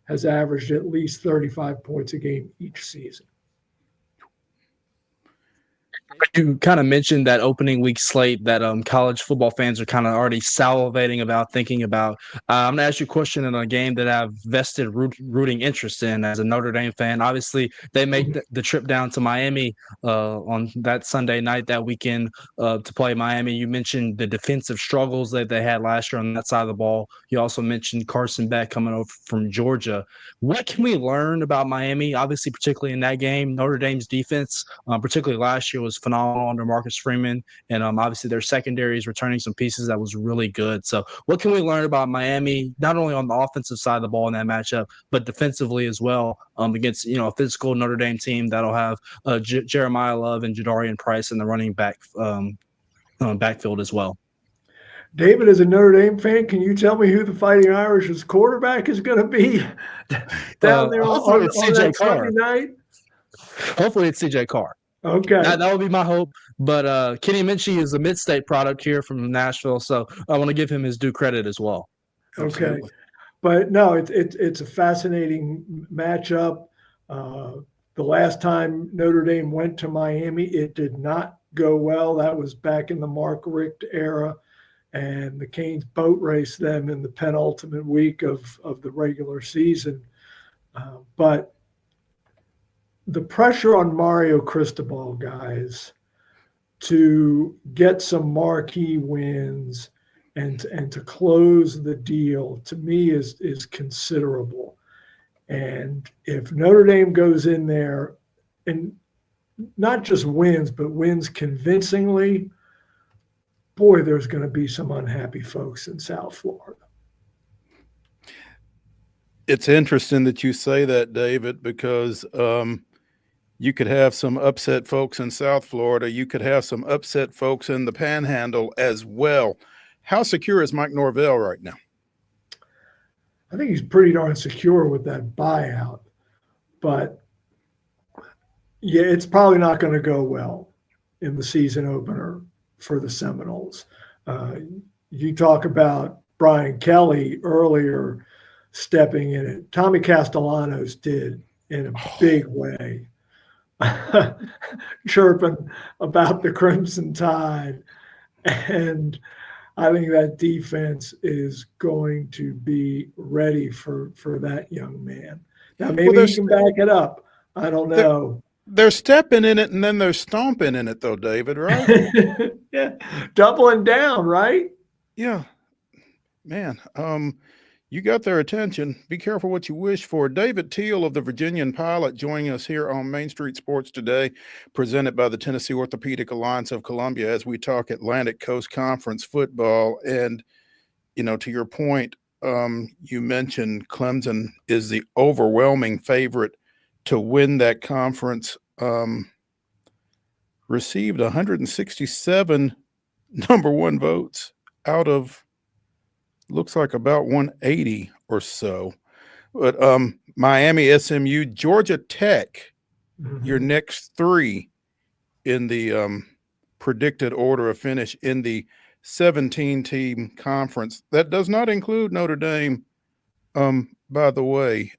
has averaged at least 35 points a game each season. You kind of mentioned that opening week slate that college football fans are kind of already salivating about, thinking about. I'm going to ask you a question in a game that I've vested rooting interest in as a Notre Dame fan. Obviously, they make the trip down to Miami on that Sunday night, that weekend, to play Miami. You mentioned the defensive struggles that they had last year on that side of the ball. You also mentioned Carson Beck coming over from Georgia. What can we learn about Miami? Obviously, particularly in that game, Notre Dame's defense, particularly last year, was phenomenal under Marcus Freeman, and obviously their secondary is returning some pieces that was really good. So what can we learn about Miami, not only on the offensive side of the ball in that matchup, but defensively as well, against a physical Notre Dame team that'll have Jeremiah Love and Jadarian Price in the running back backfield as well? David, as a Notre Dame fan, can you tell me who the Fighting Irish's quarterback is going to be down there on that Sunday night? Hopefully it's CJ Carr. Okay. That would be my hope. But Kenny Minchie is a mid-state product here from Nashville, so I want to give him his due credit as well. Okay. But no, it's a fascinating matchup. The last time Notre Dame went to Miami, it did not go well. That was back in the Mark Richt era, and the Canes boat raced them in the penultimate week of the regular season. But the pressure on Mario Cristobal, guys, to get some marquee wins and to close the deal, to me is considerable. And if Notre Dame goes in there and not just wins, but wins convincingly, boy, there's going to be some unhappy folks in South Florida. It's interesting that you say that, David, because you could have some upset folks in South Florida. You could have some upset folks in the Panhandle as well. How secure is Mike Norvell right now? I think he's pretty darn secure with that buyout, but yeah, it's probably not going to go well in the season opener for the Seminoles. You talk about Brian Kelly earlier stepping in it. Tommy Castellanos did in a big way, chirping about the Crimson Tide. And I think that defense is going to be ready for that young man. Now, maybe he can back it up. I don't know. They're stepping in it and then they're stomping in it, though, David, right? Yeah, doubling down, right? Yeah, man. You got their attention. Be careful what you wish for. David TEEL of the Virginian Pilot joining us here on Main Street Sports today, presented by the Tennessee Orthopedic Alliance of Columbia as we talk Atlantic Coast Conference football. And, you know, to your point, you mentioned Clemson is the overwhelming favorite to win that conference. Received 167 number one votes out of looks like about 180 or so. But Miami, SMU, Georgia Tech, your next three in the predicted order of finish in the 17-team conference. That does not include Notre Dame, by the way.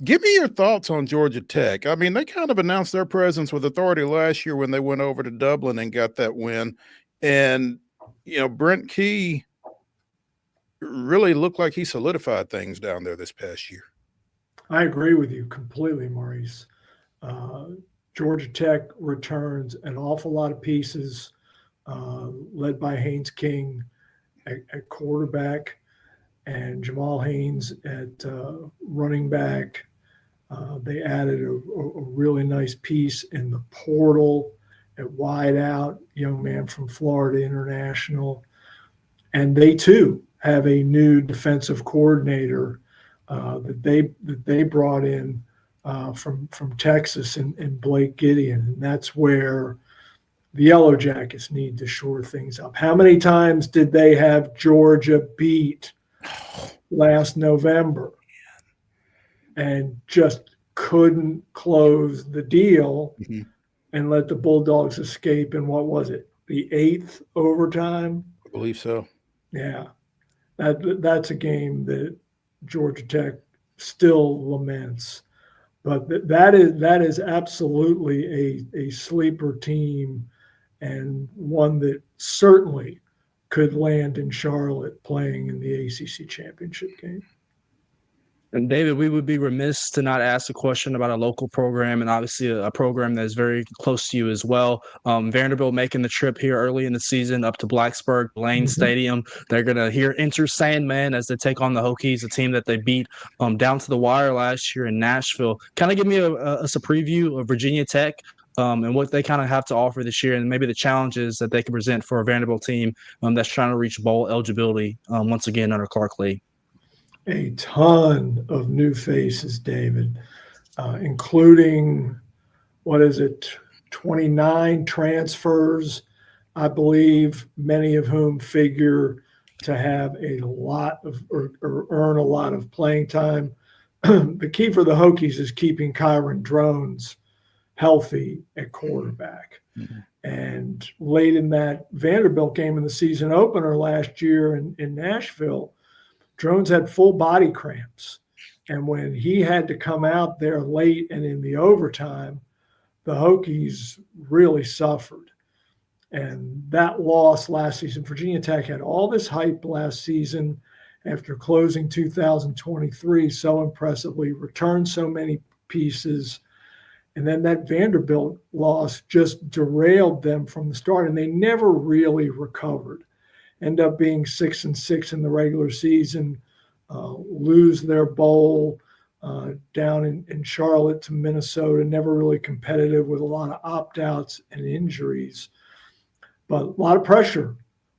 Give me your thoughts on Georgia Tech. I mean, they kind of announced their presence with authority last year when they went over to Dublin and got that win. And, you know, Brent Key really looked like he solidified things down there this past year. I agree with you completely, Maurice. Georgia Tech returns an awful lot of pieces, led by Haynes King at quarterback and Jamal Haynes at running back. They added a really nice piece in the portal at wide out, young man from Florida International. And they too have a new defensive coordinator that they brought in from Texas and Blake Gideon. And that's where the Yellow Jackets need to shore things up. How many times did they have Georgia beat last November and just couldn't close the deal and let the Bulldogs escape in, what was it, the 8th overtime? I believe so. Yeah, that's a game that Georgia Tech still laments. But that is absolutely a sleeper team, and one that certainly could land in Charlotte playing in the ACC championship game. And David, we would be remiss to not ask a question about a local program, and obviously a program that is very close to you as well. Vanderbilt making the trip here early in the season up to Blacksburg Lane Stadium. They're going to enter Sandman as they take on the Hokies, a team that they beat down to the wire last year in Nashville. Kind of give me a preview of Virginia Tech and what they kind of have to offer this year, and maybe the challenges that they can present for a Vanderbilt team that's trying to reach bowl eligibility once again under Clark Lee. A ton of new faces, David, including, 29 transfers, I believe, many of whom figure to have a lot of or earn a lot of playing time. The key for the Hokies is keeping Kyron Drones healthy at quarterback. And late in that Vanderbilt game in the season opener last year in Nashville, Drones had full body cramps. And when he had to come out there late and in the overtime, the Hokies really suffered. And that loss last season, Virginia Tech had all this hype last season after closing 2023 so impressively, returned so many pieces. And then that Vanderbilt loss just derailed them from the start, and they never really recovered. End up being 6-6 in the regular season, lose their bowl down in Charlotte to Minnesota, never really competitive with a lot of opt-outs and injuries. But a lot of pressure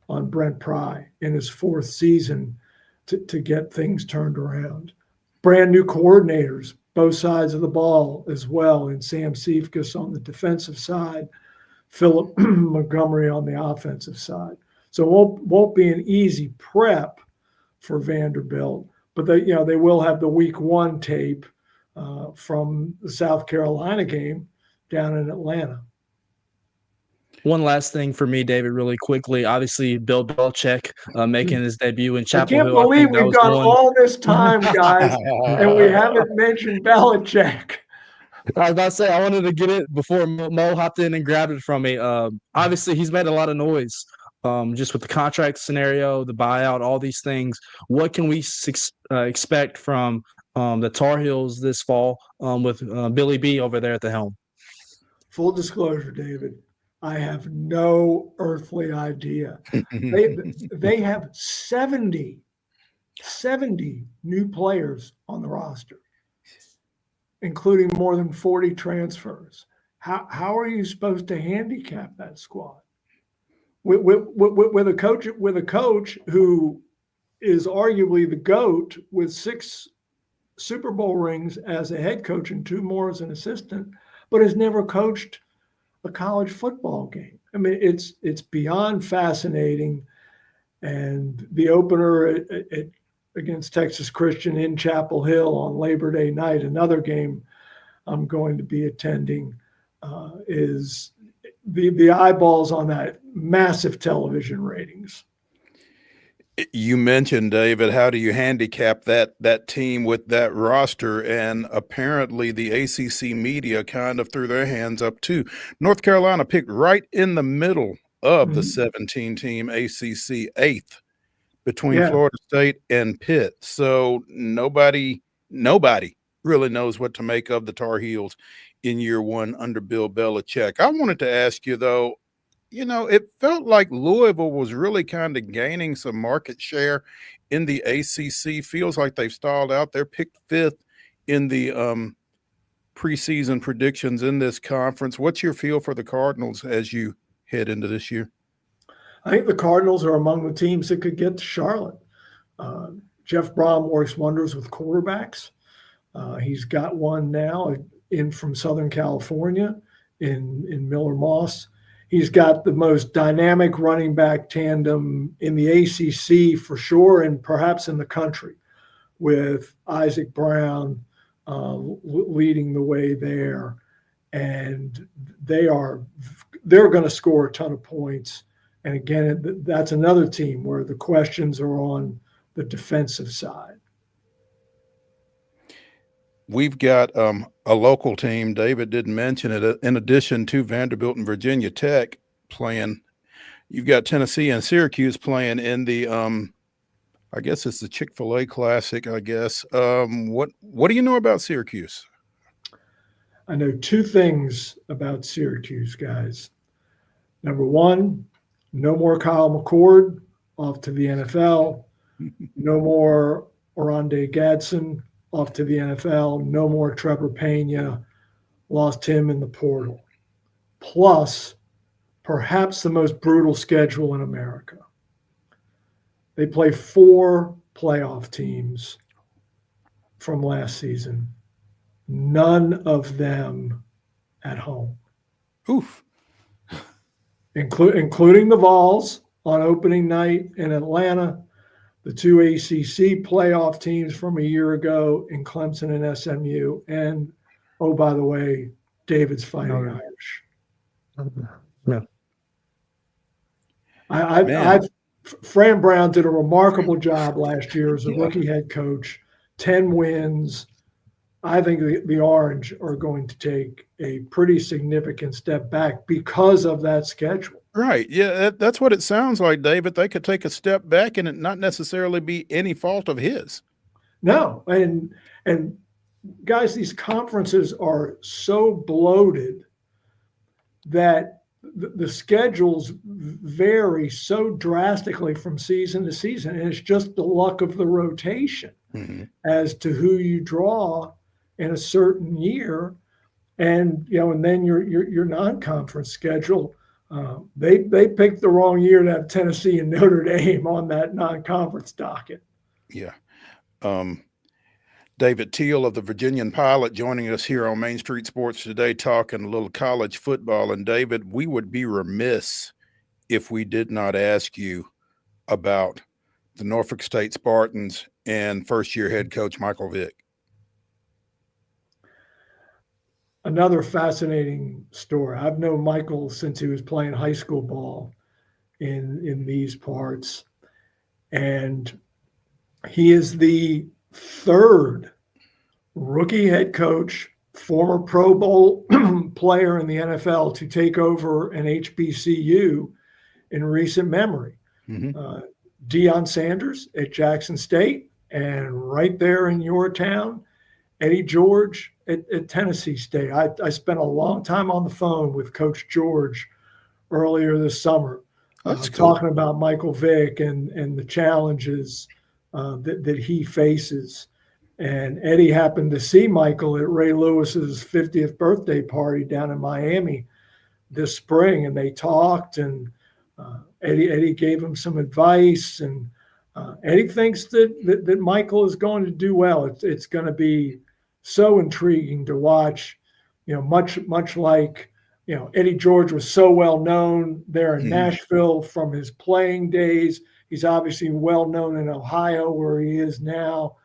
on Brent Pry in his 4th season to get things turned around. Brand new coordinators, both sides of the ball as well, and Sam Seifkus on the defensive side. Philip Montgomery on the offensive side. So it won't be an easy prep for Vanderbilt, but they will have the week 1 tape from the South Carolina game down in Atlanta. One last thing for me, David, really quickly. Obviously, Bill Belichick making his debut in I Chapel can't Hill. I believe think that we've was gone one. all this time, guys, and we haven't mentioned Belichick. I was about to say, I wanted to get it before Mo hopped in and grabbed it from me. Obviously, he's made a lot of noise just with the contract scenario, the buyout, all these things. What can we expect from the Tar Heels this fall with Billy B over there at the helm? Full disclosure, David, I have no earthly idea. They have 70 new players on the roster, including more than 40 transfers. How are you supposed to handicap that squad with a coach who is arguably the GOAT with 6 Super Bowl rings as a head coach and 2 more as an assistant, but has never coached a college football game? I mean, it's beyond fascinating. And the opener against Texas Christian in Chapel Hill on Labor Day night, another game I'm going to be attending, is the eyeballs on that massive television ratings. You mentioned, David, how do you handicap that team with that roster? And apparently the ACC media kind of threw their hands up too. North Carolina picked right in the middle of the 17-team ACC, 8th between Florida State and Pitt. So nobody really knows what to make of the Tar Heels in year 1 under Bill Belichick. I wanted to ask you, though, it felt like Louisville was really kind of gaining some market share in the ACC. Feels like they've stalled out. They're picked 5th in the preseason predictions in this conference. What's your feel for the Cardinals as you head into this year? I think the Cardinals are among the teams that could get to Charlotte. Jeff Brom works wonders with quarterbacks. He's got one now in from Southern California in Miller Moss. He's got the most dynamic running back tandem in the ACC for sure, and perhaps in the country, with Isaac Brown leading the way there. And they're going to score a ton of points. And again, that's another team where the questions are on the defensive side. We've got a local team. David didn't mention it. In addition to Vanderbilt and Virginia Tech playing, you've got Tennessee and Syracuse playing in the I guess it's the Chick-fil-A Classic, I guess. What do you know about Syracuse? I know 2 things about Syracuse, guys. Number 1, no more Kyle McCord off to the NFL. No more Oronde Gadsden off to the NFL. No more Trevor Pena. Lost him in the portal. Plus, perhaps the most brutal schedule in America. They play 4 playoff teams from last season. None of them at home. Oof. Including the Vols on opening night in Atlanta, the 2 ACC playoff teams from a year ago in Clemson and SMU, and, oh, by the way, David's Fighting Irish. Yeah. Fran Brown did a remarkable job last year as a rookie head coach, 10 wins. I think the Orange are going to take a pretty significant step back because of that schedule. Right. Yeah, that's what it sounds like, David. They could take a step back and it not necessarily be any fault of his. No. And guys, these conferences are so bloated that the schedules vary so drastically from season to season. And it's just the luck of the rotation as to who you draw in a certain year. And, and then your non-conference schedule, they picked the wrong year to have Tennessee and Notre Dame on that non-conference docket. Yeah. David TEEL of the Virginian Pilot joining us here on Main Street Sports today, talking a little college football. And David, we would be remiss if we did not ask you about the Norfolk State Spartans and first-year head coach Michael Vick. Another fascinating story. I've known Michael since he was playing high school ball in these parts, and he is the third rookie head coach, former Pro Bowl player in the NFL to take over an HBCU in recent memory. Deion Sanders at Jackson State, and right there in your town, Eddie George at Tennessee State. I spent a long time on the phone with Coach George earlier this summer, talking about Michael Vick and the challenges that he faces. And Eddie happened to see Michael at Ray Lewis's 50th birthday party down in Miami this spring, and they talked, and Eddie gave him some advice, and Eddie thinks that Michael is going to do well. It's going to be so intriguing to watch, much like, Eddie George was so well known there in Nashville from his playing days. He's obviously well known in Ohio, where he is now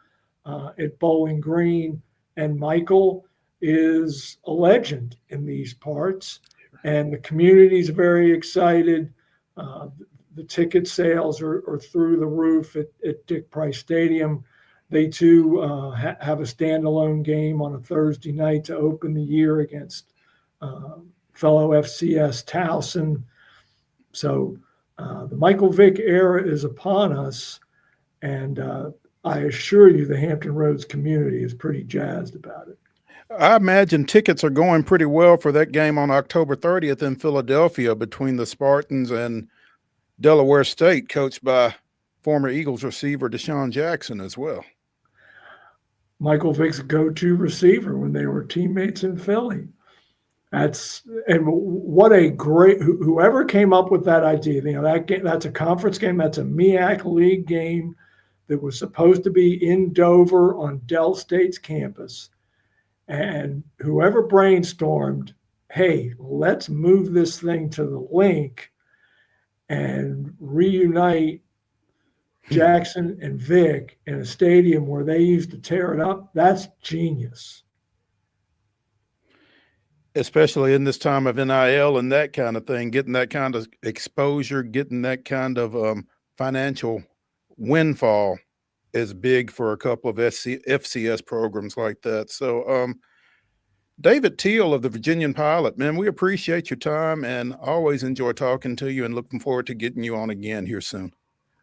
at Bowling Green. And Michael is a legend in these parts, and the community's very excited. The ticket sales are through the roof at Dick Price Stadium. They too have a standalone game on a Thursday night to open the year against fellow FCS Towson. So the Michael Vick era is upon us, and I assure you the Hampton Roads community is pretty jazzed about it. I imagine tickets are going pretty well for that game on October 30th in Philadelphia between the Spartans and Delaware State, coached by former Eagles receiver Deshaun Jackson as well. Michael Vick's go-to receiver when they were teammates in Philly. And what a great, whoever came up with that idea, that's a conference game, that's a MEAC League game that was supposed to be in Dover on Dell State's campus. And whoever brainstormed, hey, let's move this thing to the link and reunite Jackson and Vick in a stadium where they used to tear it up, that's genius. Especially in this time of NIL and that kind of thing, getting that kind of exposure, getting that kind of financial windfall is big for a couple of FCS programs like that. So, David TEEL of the Virginian Pilot, man, we appreciate your time and always enjoy talking to you, and looking forward to getting you on again here soon.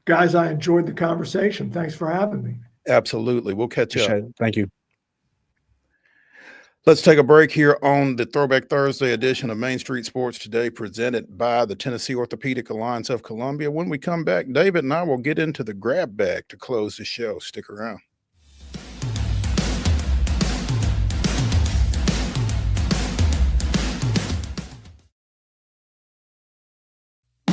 Guys, I enjoyed the conversation. Thanks for having me. Absolutely. We'll catch up. Thank you. Let's take a break here on the Throwback Thursday edition of Main Street Sports Today, presented by the Tennessee Orthopedic Alliance of Columbia. When we come back, David and I will get into the grab bag to close the show. Stick around.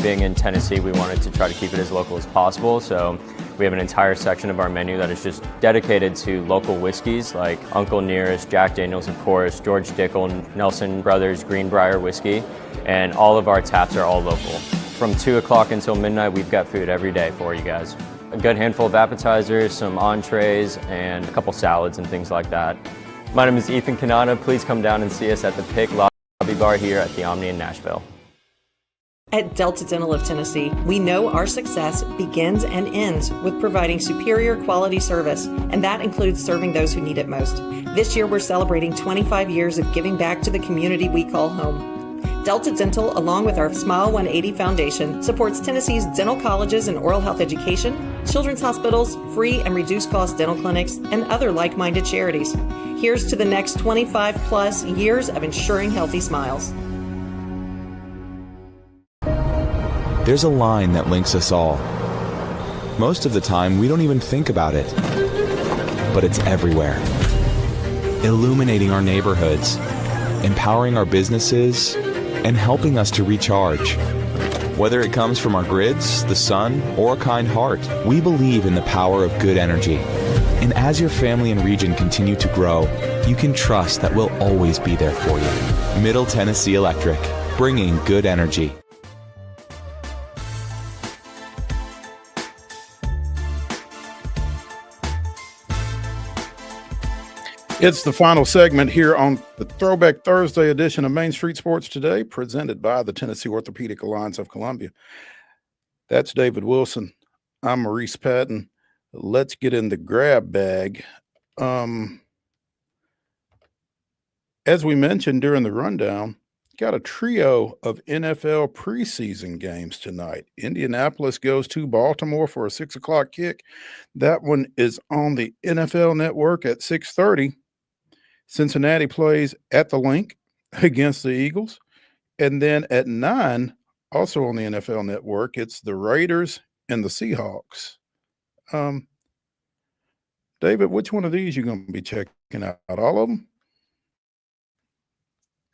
Being in Tennessee, we wanted to try to keep it as local as possible, so we have an entire section of our menu that is just dedicated to local whiskeys like Uncle Nearest, Jack Daniels, of course, George Dickel, Nelson Brothers, Greenbrier whiskey, and all of our taps are all local. From 2 o'clock until midnight, we've got food every day for you guys. A good handful of appetizers, some entrees, and a couple salads and things like that. My name is Ethan Kanata. Please come down and see us at the Pick Lobby Bar here at the Omni in Nashville. At Delta Dental of Tennessee, we know our success begins and ends with providing superior quality service, and that includes serving those who need it most. This year, we're celebrating 25 years of giving back to the community we call home. Delta Dental, along with our Smile 180 Foundation, supports Tennessee's dental colleges and oral health education, children's hospitals, free and reduced cost dental clinics, and other like-minded charities. Here's to the next 25 plus years of ensuring healthy smiles. There's a line that links us all. Most of the time, we don't even think about it, but it's everywhere. Illuminating our neighborhoods, empowering our businesses, and helping us to recharge. Whether it comes from our grids, the sun, or a kind heart, we believe in the power of good energy. And as your family and region continue to grow, you can trust that we'll always be there for you. Middle Tennessee Electric, bringing good energy. It's the final segment here on the Throwback Thursday edition of Main Street Sports Today, presented by the Tennessee Orthopedic Alliance of Columbia. That's David Wilson. I'm Maurice Patton. Let's get in the grab bag. As we mentioned during the rundown, got a trio of NFL preseason games tonight. Indianapolis goes to Baltimore for a 6 o'clock kick. That one is on the NFL Network at 6:30. Cincinnati plays at the Link against the Eagles. And then at 9, also on the NFL Network, it's the Raiders and the Seahawks. David, which one of these you going to be checking out? All of them?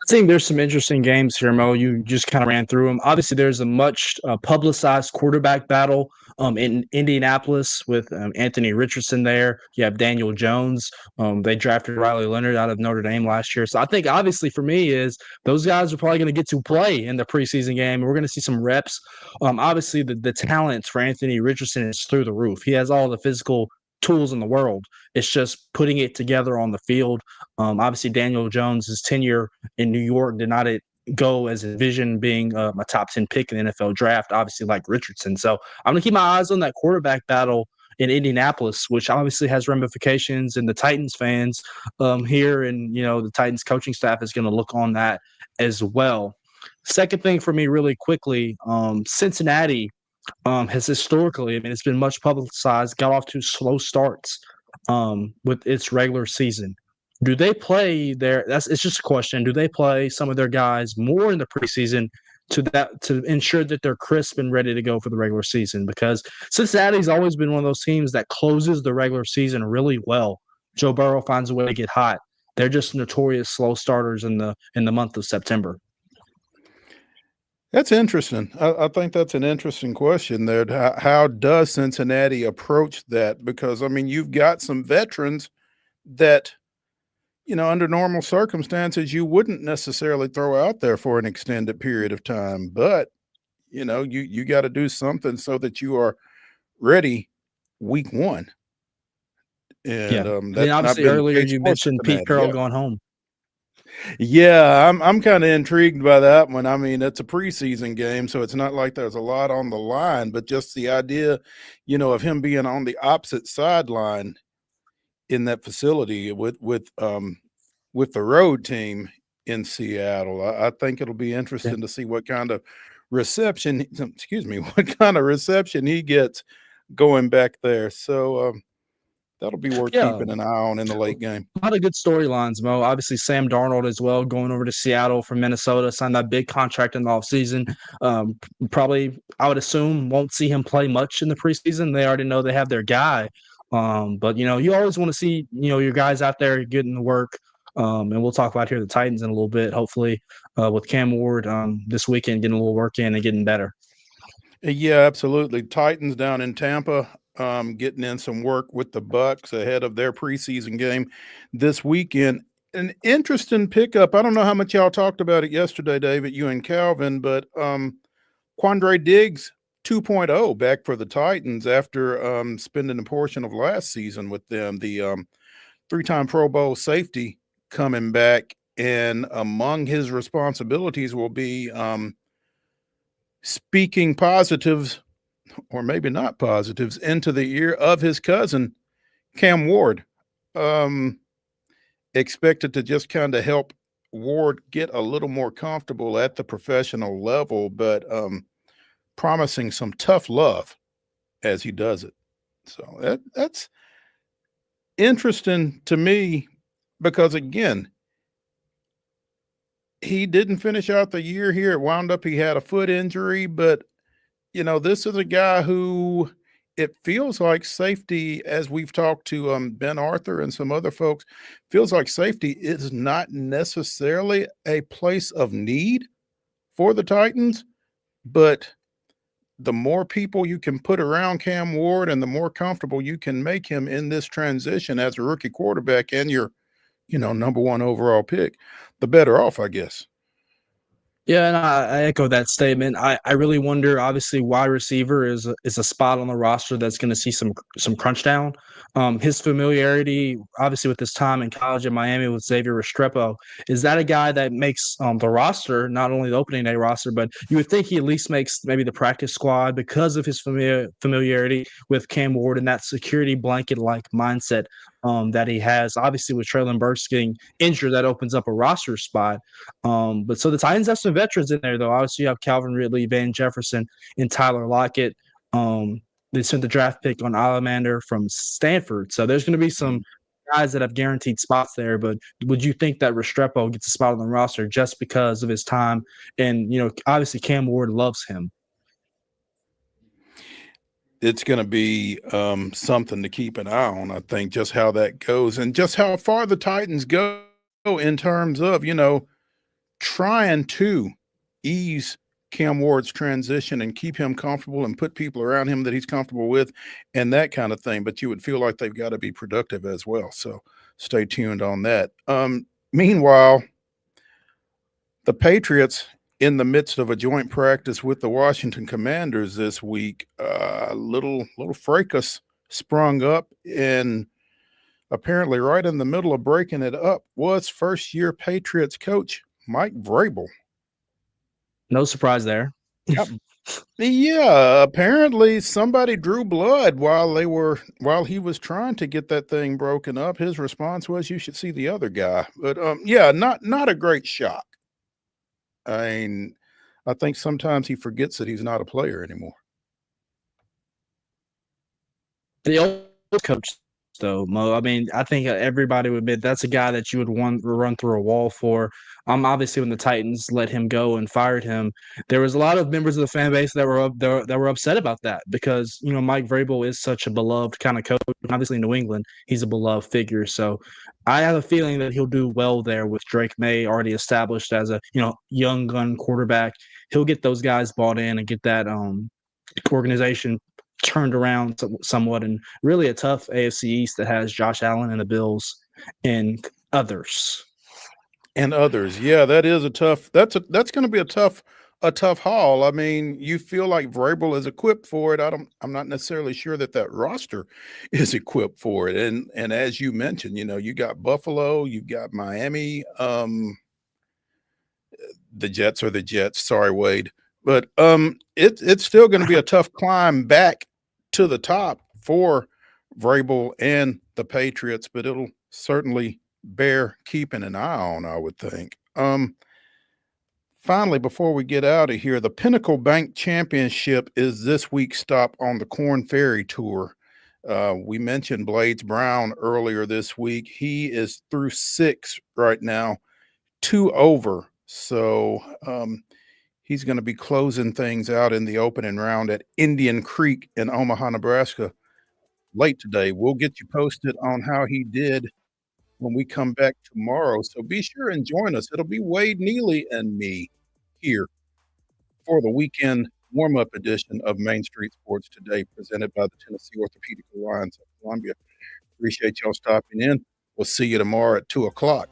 I think there's some interesting games here, Mo. You just kind of ran through them. Obviously, there's a much publicized quarterback battle in Indianapolis with Anthony Richardson there. You have Daniel Jones. They drafted Riley Leonard out of Notre Dame last year. So I think, obviously, for me, is those guys are probably going to get to play in the preseason game. We're going to see some reps. Obviously, the talent for Anthony Richardson is through the roof. He has all the physical tools in the world. It's just putting it together on the field. Obviously, Daniel Jones' tenure in New York did not go as envisioned, being a top 10 pick in the NFL draft, obviously like Richardson. So I'm going to keep my eyes on that quarterback battle in Indianapolis, which obviously has ramifications, and the Titans fans here, and the Titans coaching staff is going to look on that as well. Second thing for me really quickly, Cincinnati has historically, it's been much publicized, got off to slow starts with its regular season. Do they play it's just a question. Do they play some of their guys more in the preseason to ensure that they're crisp and ready to go for the regular season? Because Cincinnati's always been one of those teams that closes the regular season really well. Joe Burrow finds a way to get hot. They're just notorious slow starters in the month of September. That's interesting. I think that's an interesting question there. How does Cincinnati approach that? Because, you've got some veterans that, under normal circumstances, you wouldn't necessarily throw out there for an extended period of time. But, you got to do something so that you are ready week one. And then obviously earlier you mentioned Pete Carroll going home. Yeah, I'm kind of intrigued by that one. It's a preseason game, so it's not like there's a lot on the line, but just the idea, of him being on the opposite sideline in that facility with the road team in Seattle. I think it'll be interesting to see what kind of reception he gets going back there. So that'll be worth keeping an eye on in the late game. A lot of good storylines, Mo. Obviously, Sam Darnold as well, going over to Seattle from Minnesota, signed that big contract in the offseason. Probably, I would assume, won't see him play much in the preseason. They already know they have their guy. But, you always want to see, your guys out there getting the work. And we'll talk about here the Titans in a little bit, hopefully, with Cam Ward this weekend, getting a little work in and getting better. Yeah, absolutely. Titans down in Tampa. Getting in some work with the Bucs ahead of their preseason game this weekend. An interesting pickup. I don't know how much y'all talked about it yesterday, David, you and Calvin, but Quandre Diggs 2.0 back for the Titans after spending a portion of last season with them. The three-time Pro Bowl safety coming back, and among his responsibilities will be speaking positives, or maybe not positives, into the ear of his cousin, Cam Ward. Expected to just kind of help Ward get a little more comfortable at the professional level, but promising some tough love as he does it. So that's interesting to me because, again, he didn't finish out the year here. It wound up he had a foot injury, but this is a guy who it feels like safety, as we've talked to Ben Arthur and some other folks, feels like safety is not necessarily a place of need for the Titans, but the more people you can put around Cam Ward and the more comfortable you can make him in this transition as a rookie quarterback and your, number 1 overall pick, the better off, I guess. Yeah, and I echo that statement. I really wonder. Obviously, wide receiver is a spot on the roster that's going to see some crunch down. His familiarity, obviously, with his time in college in Miami with Xavier Restrepo, is that a guy that makes the roster, not only the opening day roster, but you would think he at least makes maybe the practice squad because of his familiarity with Cam Ward and that security blanket like mindset that he has. Obviously, with Traylon Burks getting injured, that opens up a roster spot. But so the Titans have some veterans in there, though. Obviously, you have Calvin Ridley, Van Jefferson, and Tyler Lockett. They sent the draft pick on Alamander from Stanford. So there's going to be some guys that have guaranteed spots there. But would you think that Restrepo gets a spot on the roster just because of his time? And, obviously Cam Ward loves him. It's going to be something to keep an eye on, I think, just how that goes and just how far the Titans go in terms of, trying to ease Cam Ward's transition and keep him comfortable and put people around him that he's comfortable with and that kind of thing. But you would feel like they've got to be productive as well. So stay tuned on that. Meanwhile, the Patriots, in the midst of a joint practice with the Washington Commanders this week, little fracas sprung up, and apparently right in the middle of breaking it up was first-year Patriots coach Mike Vrabel. No surprise there. Yeah, apparently somebody drew blood while he was trying to get that thing broken up. His response was, "You should see the other guy." But yeah, not a great shock. I mean, I think sometimes he forgets that he's not a player anymore. The old coach, though, Mo, I mean, I think everybody would admit that's a guy that you would want to run through a wall for. Obviously, when the Titans let him go and fired him, there was a lot of members of the fan base that were upset about that because Mike Vrabel is such a beloved kind of coach. Obviously, in New England, he's a beloved figure. So, I have a feeling that he'll do well there with Drake May already established as a young gun quarterback. He'll get those guys bought in and get that organization turned around somewhat, and really a tough AFC East that has Josh Allen and the Bills and others. Yeah, that is that's going to be a tough haul. I mean, you feel like Vrabel is equipped for it. I'm not necessarily sure that roster is equipped for it. And as you mentioned, you got Buffalo, you've got Miami, the Jets are the Jets. Sorry, Wade. But it's still going to be a tough climb back to the top for Vrabel and the Patriots, but it'll certainly bear keeping an eye on, I would think. Finally, before we get out of here, the Pinnacle Bank Championship is this week's stop on the Corn Ferry Tour. We mentioned Blades Brown earlier this week. He is through 6 right now, 2 over. So he's going to be closing things out in the opening round at Indian Creek in Omaha, Nebraska late today. We'll get you posted on how he did when we come back tomorrow. So be sure and join us. It'll be Wade Neely and me here for the weekend warm-up edition of Main Street Sports Today, presented by the Tennessee Orthopedic Alliance of Columbia. Appreciate y'all stopping in. We'll see you tomorrow at 2 o'clock.